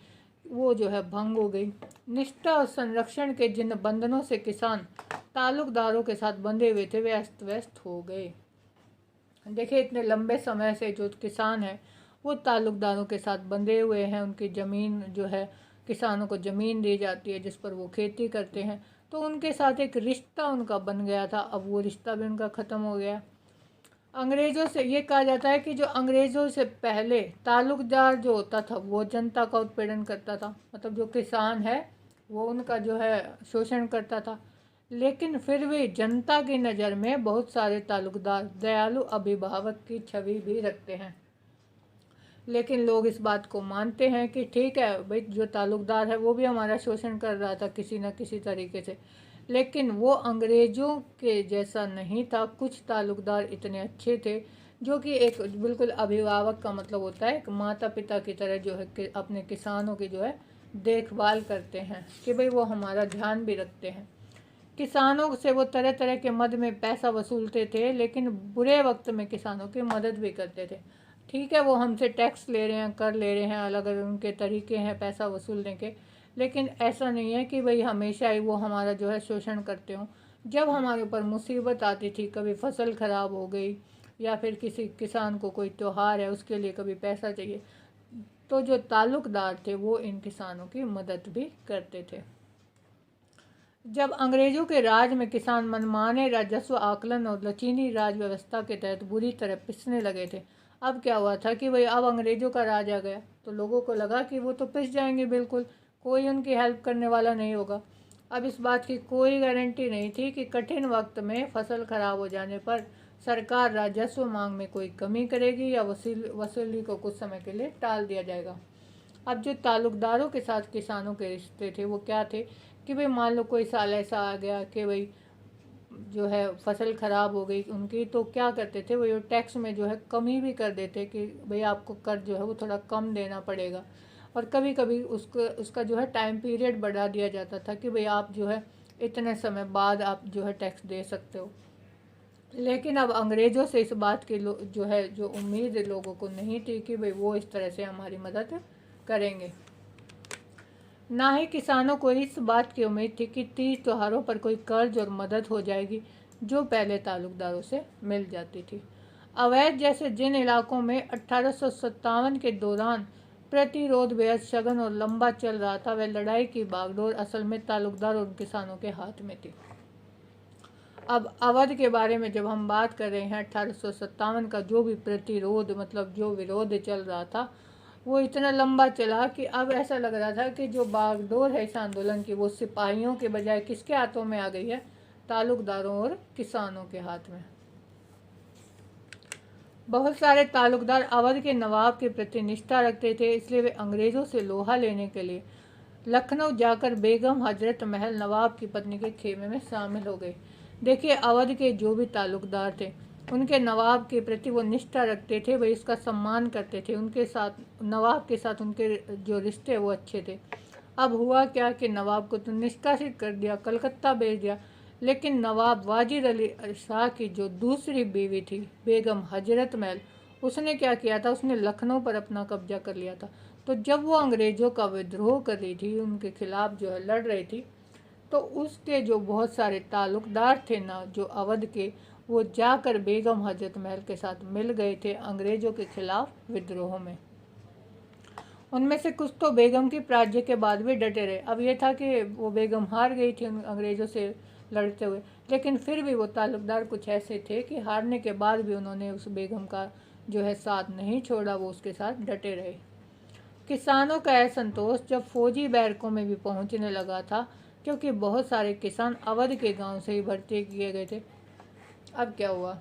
वो जो है भंग हो गई। निष्ठा और संरक्षण के जिन बंधनों से किसान ताल्लुकदारों के साथ बंधे हुए थे वे अस्त व्यस्त हो गए। देखिए इतने लंबे समय से जो किसान हैं वो ताल्लुकदारों के साथ बंधे हुए हैं, उनकी ज़मीन जो है, किसानों को ज़मीन दी जाती है जिस पर वो खेती करते हैं, तो उनके साथ एक रिश्ता उनका बन गया था। अब वो रिश्ता भी उनका ख़त्म हो गया। अंग्रेज़ों से ये कहा जाता है कि जो अंग्रेज़ों से पहले ताल्लुकदार जो होता था वो जनता का उत्पीड़न करता था, मतलब जो किसान है वो उनका जो है शोषण करता था। लेकिन फिर भी जनता की नज़र में बहुत सारे ताल्लुकदार दयालु अभिभावक की छवि भी रखते हैं। लेकिन लोग इस बात को मानते हैं कि ठीक है भाई, जो ताल्लुकदार है वो भी हमारा शोषण कर रहा था किसी न किसी तरीके से, लेकिन वो अंग्रेज़ों के जैसा नहीं था। कुछ ताल्लुकदार इतने अच्छे थे जो कि एक बिल्कुल अभिभावक का मतलब होता है, एक माता पिता की तरह जो है कि अपने किसानों की जो है देखभाल करते हैं कि भाई वो हमारा ध्यान भी रखते हैं। किसानों से वो तरह तरह के मद में पैसा वसूलते थे, लेकिन बुरे वक्त में किसानों की मदद भी करते थे। ठीक है, वो हमसे टैक्स ले रहे हैं, कर ले रहे हैं, अलग अलग उनके तरीके हैं पैसा वसूलने के, लेकिन ऐसा नहीं है कि भाई हमेशा ही वो हमारा जो है शोषण करते हों। जब हमारे ऊपर मुसीबत आती थी, कभी फसल ख़राब हो गई या फिर किसी किसान को कोई त्यौहार है उसके लिए कभी पैसा चाहिए, तो जो ताल्लुकदार थे वो इन किसानों की मदद भी करते थे। जब अंग्रेजों के राज में किसान मनमाने राजस्व आकलन और लचीली राज व्यवस्था के तहत बुरी तरह पिसने लगे थे, अब क्या हुआ था कि भाई अब अंग्रेजों का राज आ गया, तो लोगों को लगा कि वो तो पिस जाएंगे, बिल्कुल कोई उनकी हेल्प करने वाला नहीं होगा। अब इस बात की कोई गारंटी नहीं थी कि कठिन वक्त में फसल खराब हो जाने पर सरकार राजस्व मांग में कोई कमी करेगी या वसूली को कुछ समय के लिए टाल दिया जाएगा। अब जो ताल्लुकदारों के साथ किसानों के रिश्ते थे वो क्या थे कि भाई मान लो कोई साल ऐसा आ गया कि भाई जो है फसल ख़राब हो गई उनकी, तो क्या करते थे वो टैक्स में जो है कमी भी कर देते कि भाई आपको कर जो है वो थोड़ा कम देना पड़ेगा। और कभी कभी उसका जो है टाइम पीरियड बढ़ा दिया जाता था कि भाई आप जो है इतने समय बाद आप जो है टैक्स दे सकते हो। लेकिन अब अंग्रेज़ों से इस बात की जो है जो उम्मीद लोगों को नहीं थी कि भाई वो इस तरह से हमारी मदद करेंगे। ना ही किसानों को इस बात की उम्मीद थी कि तीज त्योहारों पर कोई कर्ज और मदद हो जाएगी जो पहले ताल्लुकदारों से मिल जाती थी। अवैध जैसे जिन इलाकों में 1857 के दौरान प्रतिरोध बेहद सघन और लंबा चल रहा था, वह लड़ाई की बागडोर असल में ताल्लुकदार और किसानों के हाथ में थी। अब अवध के बारे में जब हम बात कर रहे हैं, 1857 का जो भी प्रतिरोध मतलब जो विरोध चल रहा था वो इतना लंबा चला कि अब ऐसा लग रहा था कि जो बागडोर है इस आंदोलन की वो सिपाहियों के बजाय किसके हाथों में आ गई है, ताल्लुकदारों और किसानों के हाथ में। बहुत सारे ताल्लुकदार अवध के नवाब के प्रति निष्ठा रखते थे, इसलिए वे अंग्रेज़ों से लोहा लेने के लिए लखनऊ जाकर बेगम हजरत महल नवाब की पत्नी के खेमे में शामिल हो गए। देखिए, अवध के जो भी ताल्लुकदार थे उनके नवाब के प्रति वो निष्ठा रखते थे, वही इसका सम्मान करते थे, उनके साथ नवाब के साथ उनके जो रिश्ते वो अच्छे थे। अब हुआ क्या कि नवाब को तो निष्कासित कर दिया, कलकत्ता भेज दिया, लेकिन नवाब वाजिद अली शाह की जो दूसरी बीवी थी बेगम हजरत महल, उसने क्या किया था, उसने लखनऊ पर अपना कब्जा कर लिया था। तो जब वो अंग्रेज़ों का विद्रोह कर रही थी, उनके खिलाफ जो है लड़ रही थी, तो उसके जो बहुत सारे ताल्लुकदार थे ना जो अवध के, वो जाकर बेगम हजरत महल के साथ मिल गए थे अंग्रेज़ों के खिलाफ विद्रोह में। उनमें से कुछ तो बेगम की पराजय के बाद भी डटे रहे। अब ये था कि वो बेगम हार गई थी अंग्रेज़ों से लड़ते हुए, लेकिन फिर भी वो ताल्लुकदार कुछ ऐसे थे कि हारने के बाद भी उन्होंने उस बेगम का जो है साथ नहीं छोड़ा, वो उसके साथ डटे रहे। किसानों का असंतोष जब फौजी बैरकों में भी पहुंचने लगा था, क्योंकि बहुत सारे किसान अवध के गांव से ही भर्ती किए गए थे। अब क्या हुआ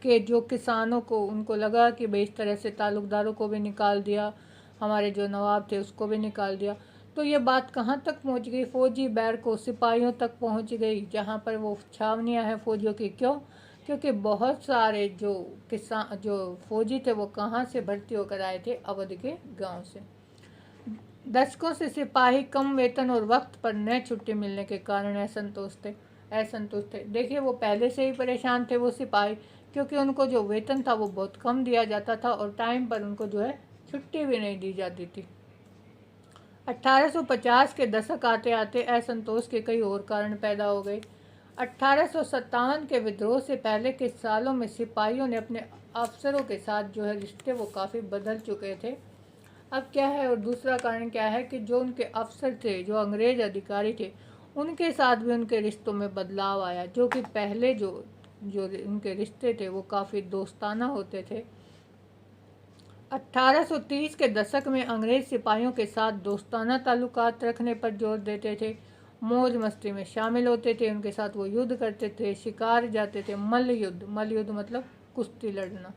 कि जो किसानों को उनको लगा कि भाई इस तरह से ताल्लुकदारों को भी निकाल दिया, हमारे जो नवाब थे उसको भी निकाल दिया, तो ये बात कहाँ तक पहुँच गई, फौजी बैरकों सिपाहियों तक पहुँच गई, जहाँ पर वो छावनियाँ हैं फौजियों की। क्यों? क्योंकि बहुत सारे जो किसान जो फौजी थे वो कहाँ से भर्ती होकर आए थे, अवध के गांव से। दशकों से सिपाही कम वेतन और वक्त पर न छुट्टी मिलने के कारण असंतुष्ट थे। देखिए, वो पहले से ही परेशान थे वो सिपाही, क्योंकि उनको जो वेतन था वो बहुत कम दिया जाता था और टाइम पर उनको जो है छुट्टी भी नहीं दी जाती थी। 1850 के दशक आते आते असंतोष के कई और कारण पैदा हो गए। 1857 के विद्रोह से पहले के सालों में सिपाहियों ने अपने अफसरों के साथ जो है रिश्ते वो काफ़ी बदल चुके थे। अब क्या है, और दूसरा कारण क्या है कि जो उनके अफसर थे, जो अंग्रेज अधिकारी थे, उनके साथ भी उनके रिश्तों में बदलाव आया, जो कि पहले जो जो उनके रिश्ते थे वो काफ़ी दोस्ताना होते थे। 1830 के दशक में अंग्रेज सिपाहियों के साथ दोस्ताना ताल्लुकात रखने पर जोर देते थे, मौज मस्ती में शामिल होते थे, उनके साथ वो युद्ध करते थे, शिकार जाते थे, मल्ल युद्ध मतलब कुश्ती लड़ना,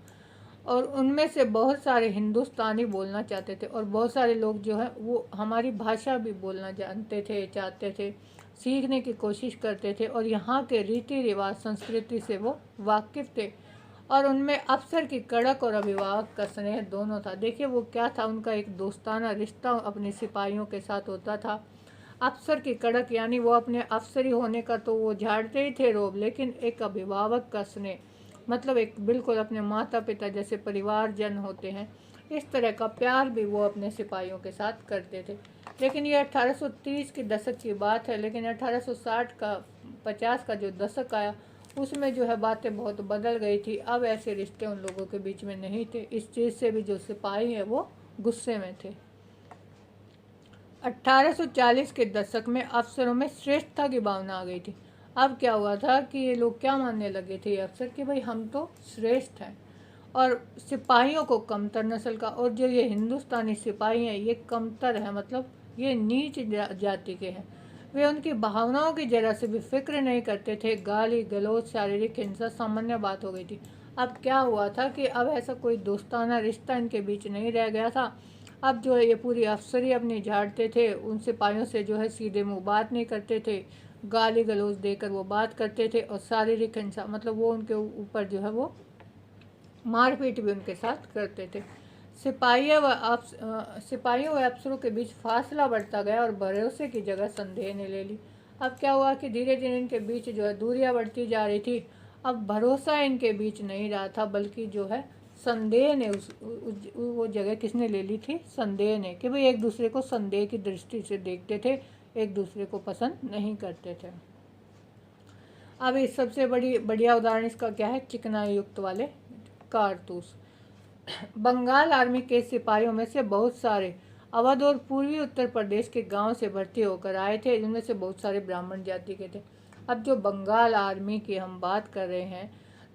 और उनमें से बहुत सारे हिंदुस्तानी बोलना चाहते थे और बहुत सारे लोग जो है वो हमारी भाषा भी बोलना जानते थे, चाहते थे। सीखने की कोशिश करते थे और यहाँ के रीति रिवाज संस्कृति से वो वाकिफ़ थे और उनमें अफसर की कड़क और अभिभावक का स्नेह दोनों था। देखिए वो क्या था, उनका एक दोस्ताना रिश्ता अपने सिपाहियों के साथ होता था। अफसर की कड़क यानी वो अपने अफसरी होने का तो वो झाड़ते ही थे रोब, लेकिन एक अभिभावक का स्नेह मतलब एक बिल्कुल अपने माता पिता जैसे परिवारजन होते हैं, इस तरह का प्यार भी वो अपने सिपाहियों के साथ करते थे। लेकिन ये 1830 के दशक की बात है, लेकिन 1860 का 50 का जो दशक आया उसमें जो है बातें बहुत बदल गई थी। अब ऐसे रिश्ते उन लोगों के बीच में नहीं थे। इस चीज़ से भी जो सिपाही हैं वो गुस्से में थे। 1840 के दशक में अफसरों में श्रेष्ठता की भावना आ गई थी। अब क्या हुआ था कि ये लोग क्या मानने लगे थे, ये अफसर, कि भाई हम तो श्रेष्ठ हैं और सिपाहियों को कमतर नस्ल का, और जो ये हिंदुस्तानी सिपाही हैं ये कमतर हैं, मतलब ये नीच जाति के हैं। वे उनकी भावनाओं की जरा से भी फिक्र नहीं करते थे। गाली गलौज शारीरिक हिंसा सामान्य बात हो गई थी। अब क्या हुआ था कि अब ऐसा कोई दोस्ताना रिश्ता इनके बीच नहीं रह गया था। अब जो है ये पूरी अफसरी अपनी झाड़ते थे, उन सिपाहियों से जो है सीधे मुँह बात नहीं करते थे, गाली गलौज देकर वो बात करते थे और शारीरिक हिंसा मतलब वो उनके ऊपर जो है वो मारपीट भी उनके साथ करते थे। सिपाहियों व अफसरों के बीच फासला बढ़ता गया और भरोसे की जगह संदेह ने ले ली। अब क्या हुआ कि धीरे धीरे इनके बीच जो है दूरियां बढ़ती जा रही थी। अब भरोसा इनके बीच नहीं रहा था, बल्कि जो है संदेह ने वो जगह किसने ले ली थी, संदेह ने, कि भाई एक दूसरे को संदेह की दृष्टि से देखते थे, एक दूसरे को पसंद नहीं करते थे। अब इस सबसे बढ़िया उदाहरण इसका क्या है, चिकनाई युक्त वाले कारतूस। बंगाल आर्मी के सिपाहियों में से बहुत सारे अवध और पूर्वी उत्तर प्रदेश के गांव से भर्ती होकर आए थे, जिनमें से बहुत सारे ब्राह्मण जाति के थे। अब जो बंगाल आर्मी की हम बात कर रहे हैं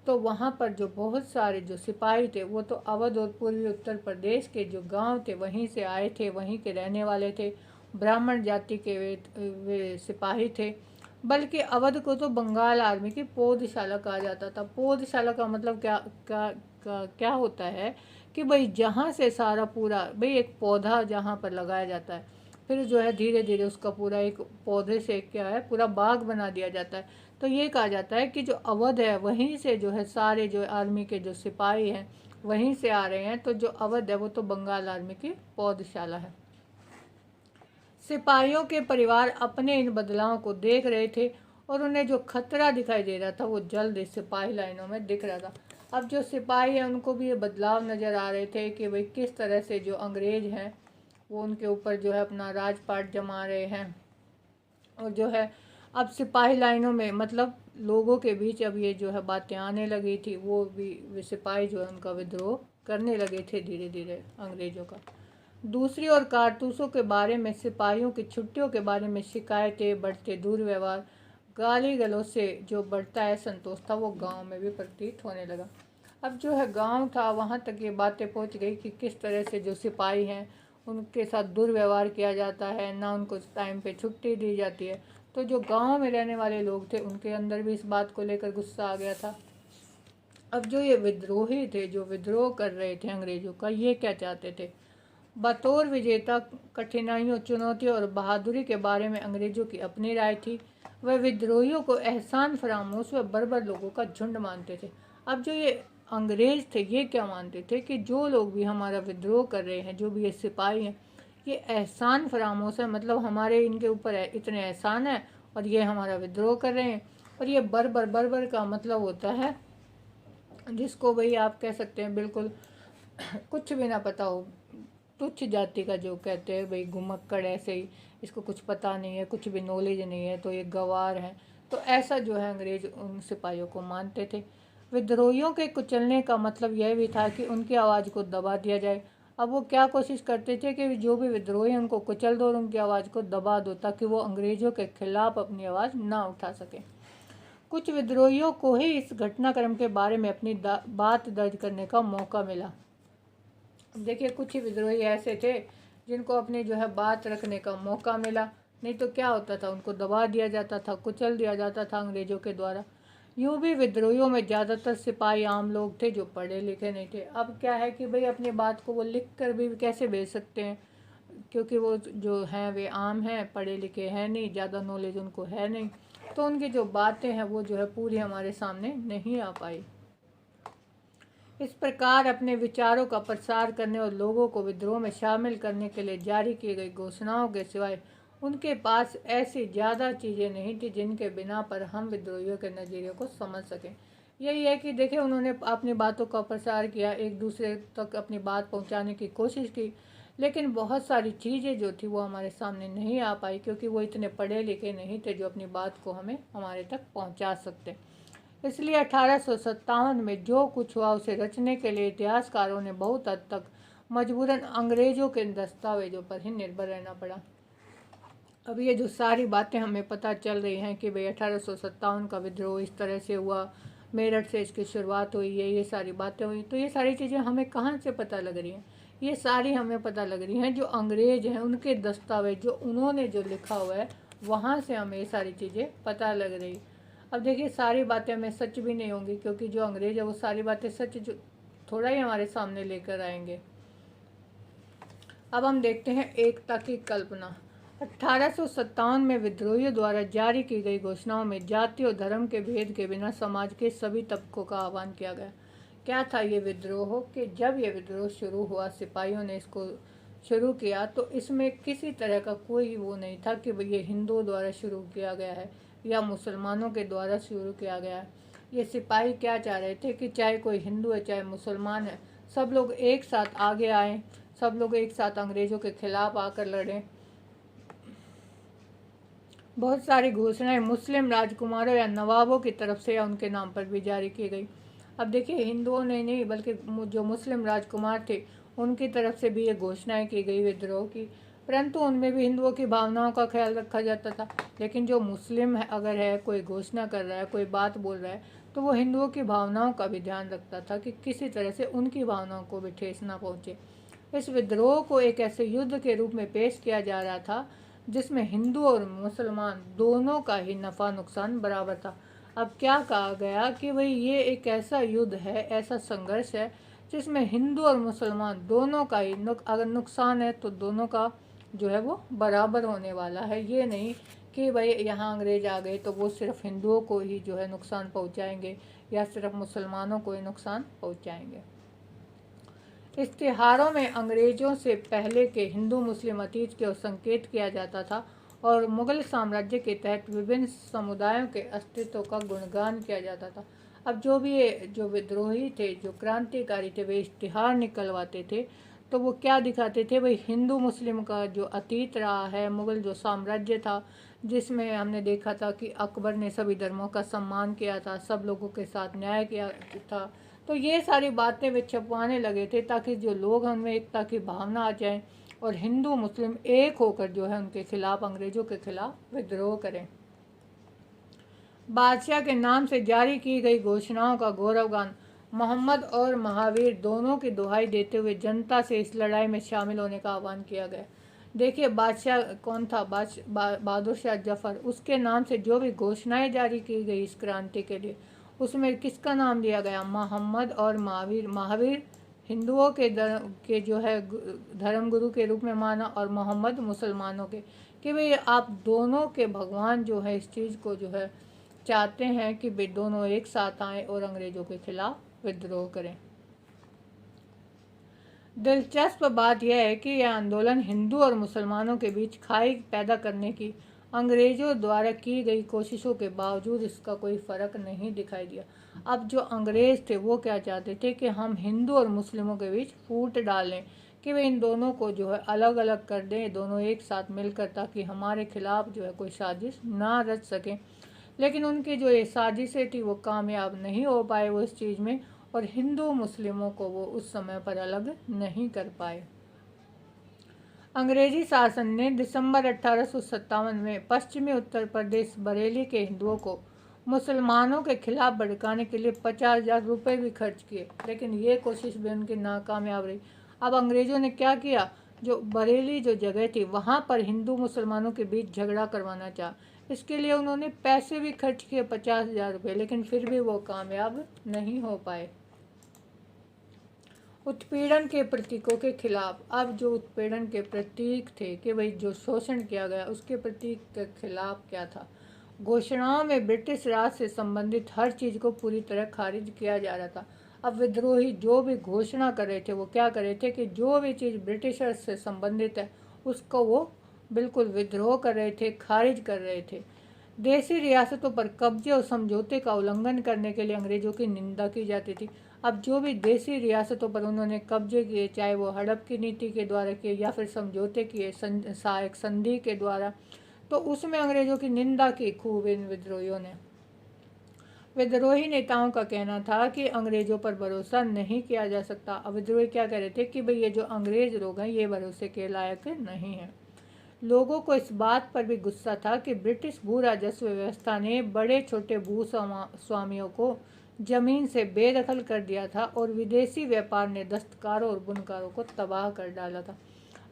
तो वहाँ पर जो बहुत सारे जो सिपाही थे वो तो अवध और पूर्वी उत्तर प्रदेश के जो गांव थे वहीं से आए थे, वहीं के रहने वाले थे, ब्राह्मण जाति के वे सिपाही थे। बल्कि अवध को तो बंगाल आर्मी की पौधशाला कहा जाता था। पौधशाला का मतलब क्या होता है कि भाई जहाँ से सारा पूरा भाई एक पौधा जहाँ पर लगाया जाता है, फिर जो है धीरे धीरे उसका पूरा एक पौधे से क्या है पूरा बाग बना दिया जाता है। तो ये कहा जाता है कि जो अवध है वहीं से जो है सारे जो आर्मी के जो सिपाही हैं वहीं से आ रहे हैं। तो जो अवध है वो तो बंगाल आर्मी की पौधशाला है। सिपाहियों के परिवार अपने इन बदलावों को देख रहे थे और उन्हें जो खतरा दिखाई दे रहा था वो जल्द इस सिपाही लाइनों में दिख रहा था। अब जो सिपाही हैं उनको भी ये बदलाव नज़र आ रहे थे कि भाई किस तरह से जो अंग्रेज हैं वो उनके ऊपर जो है अपना राजपाट जमा रहे हैं। और जो है अब सिपाही लाइनों में मतलब लोगों के बीच अब ये जो है बातें आने लगी थी, वो भी सिपाही जो है उनका विद्रोह करने लगे थे धीरे धीरे अंग्रेज़ों का। दूसरी ओर कारतूसों के बारे में, सिपाहियों की छुट्टियों के बारे में शिकायतें, बढ़ते दुर्व्यवहार, गाली गलौज से जो बढ़ता है संतोष था वो गांव में भी प्रतीत होने लगा। अब जो है गांव था वहां तक ये बातें पहुंच गई कि किस तरह से जो सिपाही हैं उनके साथ दुर्व्यवहार किया जाता है, ना उनको टाइम पे छुट्टी दी जाती है। तो जो गांव में रहने वाले लोग थे उनके अंदर भी इस बात को लेकर गुस्सा आ गया था। अब जो ये विद्रोही थे जो विद्रोह कर रहे थे अंग्रेज़ों का, ये क्या चाहते थे, बतौर विजेता कठिनाइयों, चुनौतियों और बहादुरी के बारे में अंग्रेज़ों की अपनी राय थी। वह विद्रोहियों को एहसान फरामोश व बर्बर लोगों का झुंड मानते थे। अब जो ये अंग्रेज़ थे ये क्या मानते थे कि जो लोग भी हमारा विद्रोह कर रहे हैं, जो भी ये सिपाही हैं, ये एहसान फरामोश है, मतलब हमारे इनके ऊपर इतने एहसान है और ये हमारा विद्रोह कर रहे हैं। और ये बर्बर का मतलब होता है जिसको भाई आप कह सकते हैं बिल्कुल कुछ भी ना पता हो, तुच्छ जाति का जो कहते हैं भाई घुमक्कड़, ऐसे ही इसको कुछ पता नहीं है, कुछ भी नॉलेज नहीं है, तो ये गवार है। तो ऐसा जो है अंग्रेज उन सिपाहियों को मानते थे। विद्रोहियों के कुचलने का मतलब यह भी था कि उनकी आवाज़ को दबा दिया जाए। अब वो क्या कोशिश करते थे कि जो भी विद्रोही हैं उनको कुचल दो और उनकी आवाज़ को दबा दो ताकि वो अंग्रेज़ों के खिलाफ अपनी आवाज़ ना उठा सकें। कुछ विद्रोहियों को ही इस घटनाक्रम के बारे में अपनी बात दर्ज करने का मौका मिला। देखिए कुछ ही विद्रोही ऐसे थे जिनको अपनी जो है बात रखने का मौका मिला, नहीं तो क्या होता था, उनको दबा दिया जाता था, कुचल दिया जाता था अंग्रेज़ों के द्वारा। यूँ भी विद्रोहियों में ज़्यादातर सिपाही आम लोग थे जो पढ़े लिखे नहीं थे। अब क्या है कि भाई अपनी बात को वो लिख कर भी कैसे भेज सकते हैं, क्योंकि वो जो हैं वे आम हैं, पढ़े लिखे हैं नहीं, ज़्यादा नॉलेज उनको है नहीं, तो उनकी जो बातें हैं वो जो है पूरी हमारे सामने नहीं आ पाई। इस प्रकार अपने विचारों का प्रसार करने और लोगों को विद्रोह में शामिल करने के लिए जारी की गई घोषणाओं के सिवाय उनके पास ऐसी ज़्यादा चीज़ें नहीं थी जिनके बिना पर हम विद्रोहियों के नज़रिए को समझ सकें। यही है कि देखिए, उन्होंने अपनी बातों का प्रसार किया, एक दूसरे तक अपनी बात पहुंचाने की कोशिश की, लेकिन बहुत सारी चीज़ें जो थी वो हमारे सामने नहीं आ पाई, क्योंकि वो इतने पढ़े लिखे नहीं थे जो अपनी बात को हमें हमारे तक पहुंचा सकते। इसलिए 1857 में जो कुछ हुआ उसे रचने के लिए इतिहासकारों ने बहुत हद तक मजबूरन अंग्रेज़ों के दस्तावेजों पर ही निर्भर रहना पड़ा। अब ये जो सारी बातें हमें पता चल रही हैं कि भाई 1857 का विद्रोह इस तरह से हुआ, मेरठ से इसकी शुरुआत हुई है, ये सारी बातें हुई, तो ये सारी चीज़ें हमें कहाँ से पता लग रही हैं? ये सारी हमें पता लग रही हैं जो अंग्रेज़ हैं उनके दस्तावेज, जो उन्होंने जो लिखा हुआ है, वहाँ से हमें ये सारी चीज़ें पता लग रही। अब देखिए, सारी बातें हमें सच भी नहीं होंगी, क्योंकि जो अंग्रेज़ है वो सारी बातें सच जो थोड़ा ही हमारे सामने लेकर आएंगे। अब हम देखते हैं एकता की कल्पना। 1857 में विद्रोहियों द्वारा जारी की गई घोषणाओं में जाति और धर्म के भेद के बिना समाज के सभी तबकों का आह्वान किया गया। क्या था ये विद्रोह? कि जब ये विद्रोह शुरू हुआ, सिपाहियों ने इसको शुरू किया, तो इसमें किसी तरह का कोई वो नहीं था कि ये हिंदुओं द्वारा शुरू किया गया है या मुसलमानों के द्वारा शुरू किया गया है। ये सिपाही क्या चाह रहे थे कि चाहे कोई हिंदू है चाहे मुसलमान है, सब लोग एक साथ आगे आएँ, सब लोग एक साथ अंग्रेज़ों के खिलाफ आकर लड़ें। बहुत सारी घोषणाएं मुस्लिम राजकुमारों या नवाबों की तरफ से या उनके नाम पर भी जारी की गई। अब देखिए, हिंदुओं ने नहीं बल्कि जो मुस्लिम राजकुमार थे उनकी तरफ से भी ये घोषणाएं की गई विद्रोह की, परंतु उनमें भी हिंदुओं की भावनाओं का ख्याल रखा जाता था। लेकिन जो मुस्लिम है, अगर है कोई घोषणा कर रहा है, कोई बात बोल रहा है, तो वो हिंदुओं की भावनाओं का भी ध्यान रखता था कि किसी तरह से उनकी भावनाओं को भी ठेस ना पहुँचे। इस विद्रोह को एक ऐसे युद्ध के रूप में पेश किया जा रहा था जिसमें हिंदू और मुसलमान दोनों का ही नफ़ा नुकसान बराबर था। अब क्या कहा गया कि भाई ये एक ऐसा युद्ध है, ऐसा संघर्ष है जिसमें हिंदू और मुसलमान दोनों का ही अगर नुकसान है तो दोनों का जो है वो बराबर होने वाला है। ये नहीं कि भाई यहाँ अंग्रेज आ गए तो वो सिर्फ हिंदुओं को ही जो है नुकसान पहुँचाएंगे या सिर्फ मुसलमानों को ही नुकसान पहुँचाएंगे। इश्तिहारों में अंग्रेज़ों से पहले के हिंदू मुस्लिम अतीत को संकेत किया जाता था और मुग़ल साम्राज्य के तहत विभिन्न समुदायों के अस्तित्व का गुणगान किया जाता था। अब जो भी जो विद्रोही थे, जो क्रांतिकारी थे, वे इश्तिहार निकलवाते थे, तो वो क्या दिखाते थे? भाई हिंदू मुस्लिम का जो अतीत रहा है, मुग़ल जो साम्राज्य था, जिसमें हमने देखा था कि अकबर ने सभी धर्मों का सम्मान किया था, सब लोगों के साथ न्याय किया था, तो ये सारी बातें वे छपवाने लगे थे ताकि जो लोग हैं उनमें एकता की भावना आ जाए और हिंदू मुस्लिम एक होकर जो है उनके खिलाफ, अंग्रेज़ों के खिलाफ विद्रोह करें। बादशाह के नाम से जारी की गई घोषणाओं का गौरवगान मोहम्मद और महावीर दोनों की दुहाई देते हुए जनता से इस लड़ाई में शामिल होने का आह्वान किया गया। देखिए, बादशाह कौन था? बहादुर शाह जफ़र। उसके नाम से जो भी घोषणाएं जारी की गई इस क्रांति के लिए, उसमें किसका नाम दिया गया? मोहम्मद और महावीर। महावीर हिंदुओं के जो है धर्मगुरु के रूप में माना और मोहम्मद मुसलमानों के, कि भाई आप दोनों के भगवान जो है इस चीज़ को जो है चाहते हैं कि वे दोनों एक साथ आएँ और अंग्रेज़ों के खिलाफ विद्रोह करें। दिलचस्प बात यह है कि यह आंदोलन हिंदू और मुसलमानों के बीच खाई पैदा करने की अंग्रेज़ों द्वारा की गई कोशिशों के बावजूद इसका कोई फ़र्क नहीं दिखाई दिया। अब जो अंग्रेज़ थे वो क्या चाहते थे कि हम हिंदू और मुस्लिमों के बीच फूट डालें, कि वे इन दोनों को जो है अलग अलग कर दें, दोनों एक साथ मिलकर, ताकि हमारे खिलाफ जो है कोई साजिश ना रच सकें। लेकिन उनकी जो ये साजिशें थी वो कामयाब नहीं हो पाए वो इस चीज़ में, और हिंदू मुस्लिमों को वो उस समय पर अलग नहीं कर पाए। अंग्रेजी शासन ने दिसंबर 1857 में पश्चिमी उत्तर प्रदेश बरेली के हिंदुओं को मुसलमानों के खिलाफ भड़काने के लिए 50,000 रुपये भी खर्च किए, लेकिन ये कोशिश भी उनकी नाकामयाब रही। अब अंग्रेज़ों ने क्या किया? जो बरेली जो जगह थी वहाँ पर हिंदू मुसलमानों के बीच झगड़ा करवाना चाहा। इसके लिए उन्होंने पैसे भी खर्च किए 50,000 रुपये, लेकिन फिर भी वो कामयाब नहीं हो पाए। उत्पीड़न के प्रतीकों के खिलाफ। अब जो उत्पीड़न के प्रतीक थे कि भाई जो शोषण किया गया उसके प्रतीक के खिलाफ क्या था। घोषणाओं में ब्रिटिश राज से संबंधित हर चीज़ को पूरी तरह खारिज किया जा रहा था। अब विद्रोही जो भी घोषणा कर रहे थे वो क्या कर रहे थे कि जो भी चीज़ ब्रिटिशर्स से संबंधित है उसको वो बिल्कुल विद्रोह कर रहे थे, खारिज कर रहे थे। देशी रियासतों पर कब्जे और समझौते का उल्लंघन करने के लिए अंग्रेजों की निंदा की जाती थी। अब जो भी देशी रियासतों पर उन्होंने कब्जे किए, चाहे वो हड़प की नीति के द्वारा किए या फिर समझौते किए सहायक संधि के द्वारा, तो उसमें अंग्रेजों की निंदा की खूब इन विद्रोहियों ने। विद्रोही नेताओं का कहना था कि अंग्रेजों पर भरोसा नहीं किया जा सकता। अब विद्रोही क्या कह रहे थे कि भाई ये जो अंग्रेज लोग हैं ये भरोसे के लायक नहीं हैं। लोगों को इस बात पर भी गुस्सा था कि ब्रिटिश भू राजस्व व्यवस्था ने बड़े छोटे भू स्वामियों को जमीन से बेदखल कर दिया था और विदेशी व्यापार ने दस्तकारों और बुनकारों को तबाह कर डाला था।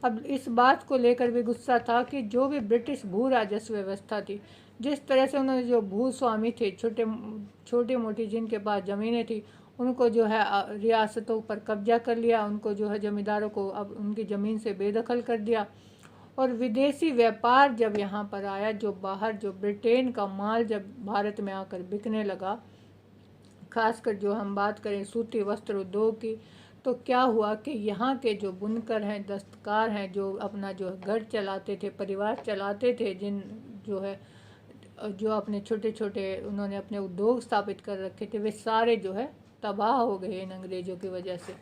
अब इस बात को लेकर भी गुस्सा था कि जो भी ब्रिटिश भू राजस्व व्यवस्था थी, जिस तरह से उन्होंने जो भूस्वामी थे, छोटी मोटी जिनके पास ज़मीनें थी, उनको जो है रियासतों पर कब्जा कर लिया, उनको जो है जमींदारों को अब उनकी ज़मीन से बेदखल कर दिया। और विदेशी व्यापार जब यहाँ पर आया, जो बाहर जो ब्रिटेन का माल जब भारत में आकर बिकने लगा, खासकर जो हम बात करें सूती वस्त्र उद्योग की, तो क्या हुआ कि यहाँ के जो बुनकर हैं, दस्तकार हैं, जो अपना जो घर चलाते थे, परिवार चलाते थे, जिन जो है जो अपने छोटे छोटे उन्होंने अपने उद्योग स्थापित कर रखे थे, वे सारे जो है तबाह हो गए इन अंग्रेज़ों की वजह से।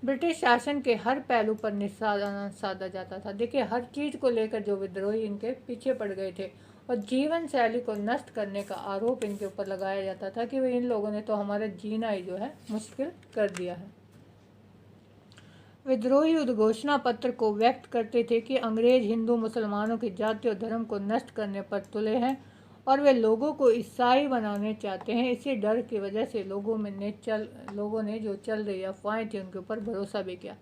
ब्रिटिश शासन के हर पहलू पर निशाना साधा जाता था। देखिए, हर चीज़ को लेकर जो विद्रोही इनके पीछे पड़ गए थे और जीवन शैली को नष्ट करने का आरोप इनके ऊपर लगाया जाता था कि भाई इन लोगों ने तो हमारा जीना ही जो है मुश्किल कर दिया है। विद्रोही उद्घोषणा पत्र को व्यक्त करते थे कि अंग्रेज हिंदू मुसलमानों की जाति और धर्म को नष्ट करने पर तुले हैं और वे लोगों को ईसाई बनाने चाहते हैं। इसी डर की वजह से लोगों ने जो चल रही अफवाहें थी उनके ऊपर भरोसा भी किया।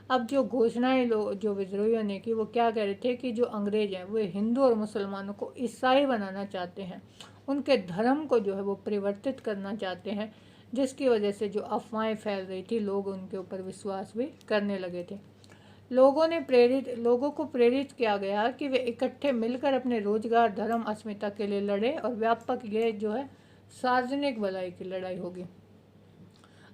अब जो घोषणाएं जो विद्रोहियों ने की, वो क्या कह रहे थे कि जो अंग्रेज हैं वो हिंदू और मुसलमानों को ईसाई बनाना चाहते हैं, उनके धर्म को जो है वो परिवर्तित करना चाहते हैं, जिसकी वजह से जो अफवाहें फैल रही थी लोग उनके ऊपर विश्वास भी करने लगे थे। लोगों को प्रेरित किया गया कि वे इकट्ठे मिलकर अपने रोजगार, धर्म, अस्मिता के लिए लड़े और व्यापक ये जो है सार्वजनिक भलाई की लड़ाई होगी।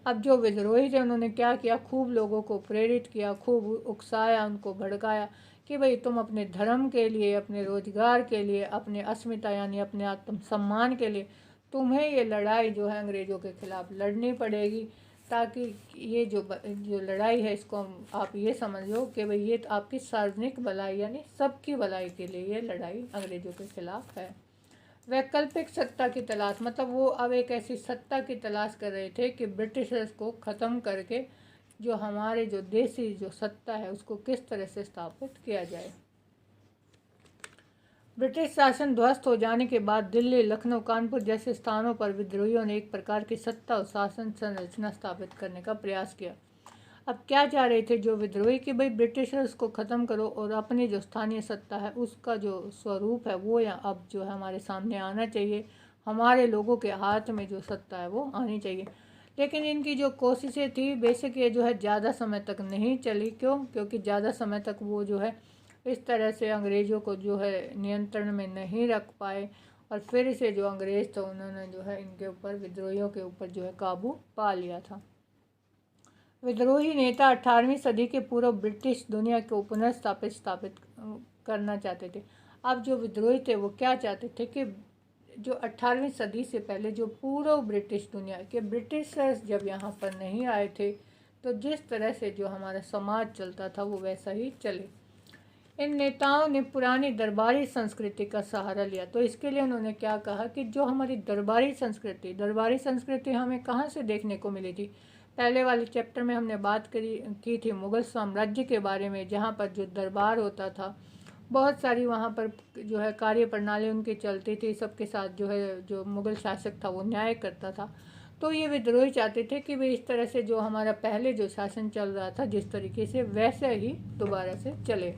अब जो विद्रोही थे उन्होंने क्या किया, खूब लोगों को प्रेरित किया, खूब उकसाया, उनको भड़काया कि भाई तुम अपने धर्म के लिए, अपने रोजगार के लिए, अपने अस्मिता यानी अपने आत्म सम्मान के लिए तुम्हें ये लड़ाई जो है अंग्रेज़ों के खिलाफ लड़नी पड़ेगी, ताकि ये जो लड़ाई है इसको आप ये समझो कि भाई ये आपकी सार्वजनिक भलाई यानी सबकी भलाई के लिए ये लड़ाई अंग्रेज़ों के खिलाफ है। वैकल्पिक सत्ता की तलाश, मतलब वो अब एक ऐसी सत्ता की तलाश कर रहे थे कि ब्रिटिशर्स को ख़त्म करके जो हमारे जो देसी जो सत्ता है उसको किस तरह से स्थापित किया जाए। ब्रिटिश शासन ध्वस्त हो जाने के बाद दिल्ली, लखनऊ, कानपुर जैसे स्थानों पर विद्रोहियों ने एक प्रकार की सत्ता और शासन संरचना स्थापित करने का प्रयास किया। अब क्या चाह रहे थे जो विद्रोही कि भाई ब्रिटिशर्स को ख़त्म करो और अपनी जो स्थानीय सत्ता है उसका जो स्वरूप है वो या अब जो है हमारे सामने आना चाहिए, हमारे लोगों के हाथ में जो सत्ता है वो आनी चाहिए। लेकिन इनकी जो कोशिशें थी बेशक ये जो है ज़्यादा समय तक नहीं चली। क्योंकि ज़्यादा समय तक वो जो है इस तरह से अंग्रेज़ों को जो है नियंत्रण में नहीं रख पाए और फिर से जो अंग्रेज़ थे उन्होंने जो है इनके ऊपर, विद्रोहियों के ऊपर जो है काबू पा लिया था। विद्रोही नेता 18वीं सदी के पूर्व ब्रिटिश दुनिया को पुनर्स्थापित करना चाहते थे। अब जो विद्रोही थे वो क्या चाहते थे कि जो 18वीं सदी से पहले जो पूर्व ब्रिटिश दुनिया के ब्रिटिशर्स जब यहाँ पर नहीं आए थे तो जिस तरह से जो हमारा समाज चलता था वो वैसा ही चले। इन नेताओं ने पुरानी दरबारी संस्कृति का सहारा लिया। तो इसके लिए उन्होंने क्या कहा कि जो हमारी दरबारी संस्कृति हमें कहाँ से देखने को मिली थी। पहले वाले चैप्टर में हमने बात की थी मुग़ल साम्राज्य के बारे में, जहाँ पर जो दरबार होता था बहुत सारी वहाँ पर जो है कार्य प्रणाली उनकी चलती थी, सबके साथ जो है जो मुग़ल शासक था वो न्याय करता था। तो ये विद्रोही चाहते थे कि वे इस तरह से जो हमारा पहले जो शासन चल रहा था जिस तरीके से वैसे ही दोबारा से चले।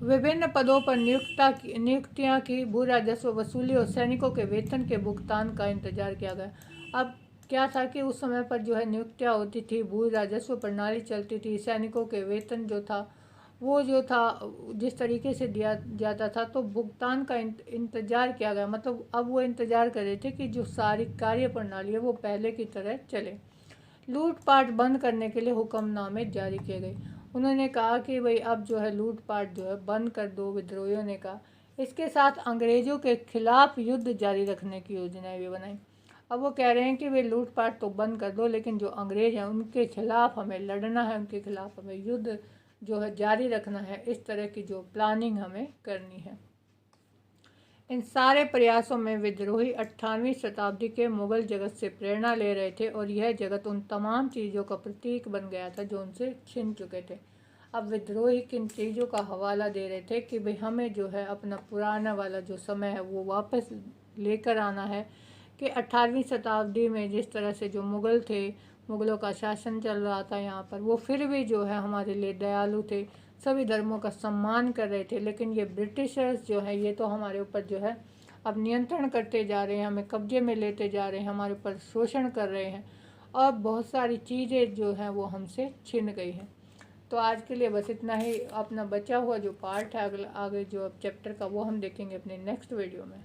विभिन्न पदों पर नियुक्तियाँ की, भू राजस्व वसूली और सैनिकों के वेतन के भुगतान का इंतजार किया गया। अब क्या था कि उस समय पर जो है नियुक्तियाँ होती थी, भू राजस्व प्रणाली चलती थी, सैनिकों के वेतन जो था वो जो था जिस तरीके से दिया जाता था, तो भुगतान का इंतज़ार किया गया। मतलब अब वो इंतज़ार कर रहे थे कि जो सारी कार्य प्रणाली है वो पहले की तरह चले। लूटपाट बंद करने के लिए हुक्मनामे जारी किए गए। उन्होंने कहा कि भाई अब जो है लूटपाट जो है बंद कर दो, विद्रोहियों ने कहा। इसके साथ अंग्रेज़ों के खिलाफ युद्ध जारी रखने की योजनाएं भी बनाई। अब वो कह रहे हैं कि वे लूटपाट तो बंद कर दो, लेकिन जो अंग्रेज़ हैं उनके खिलाफ हमें लड़ना है, उनके खिलाफ हमें युद्ध जो है जारी रखना है। इस तरह की जो प्लानिंग हमें करनी है। इन सारे प्रयासों में विद्रोही 18वीं शताब्दी के मुगल जगत से प्रेरणा ले रहे थे, और यह जगत उन तमाम चीज़ों का प्रतीक बन गया था जो उनसे छिन चुके थे। अब विद्रोही किन चीज़ों का हवाला दे रहे थे कि भाई हमें जो है अपना पुराना वाला जो समय है वो वापस लेकर आना है। कि 18वीं शताब्दी में जिस तरह से जो मुग़ल थे, मुग़लों का शासन चल रहा था यहाँ पर, वो फिर भी जो है हमारे लिए दयालु थे, सभी धर्मों का सम्मान कर रहे थे। लेकिन ये ब्रिटिशर्स जो है ये तो हमारे ऊपर जो है अब नियंत्रण करते जा रहे हैं, हमें कब्जे में लेते जा रहे हैं, हमारे ऊपर शोषण कर रहे हैं, और बहुत सारी चीज़ें जो हैं वो हमसे छिन गई हैं। तो आज के लिए बस इतना ही। अपना बचा हुआ जो पार्ट है अगला आगे जो चैप्टर का वो हम देखेंगे अपने नेक्स्ट वीडियो में।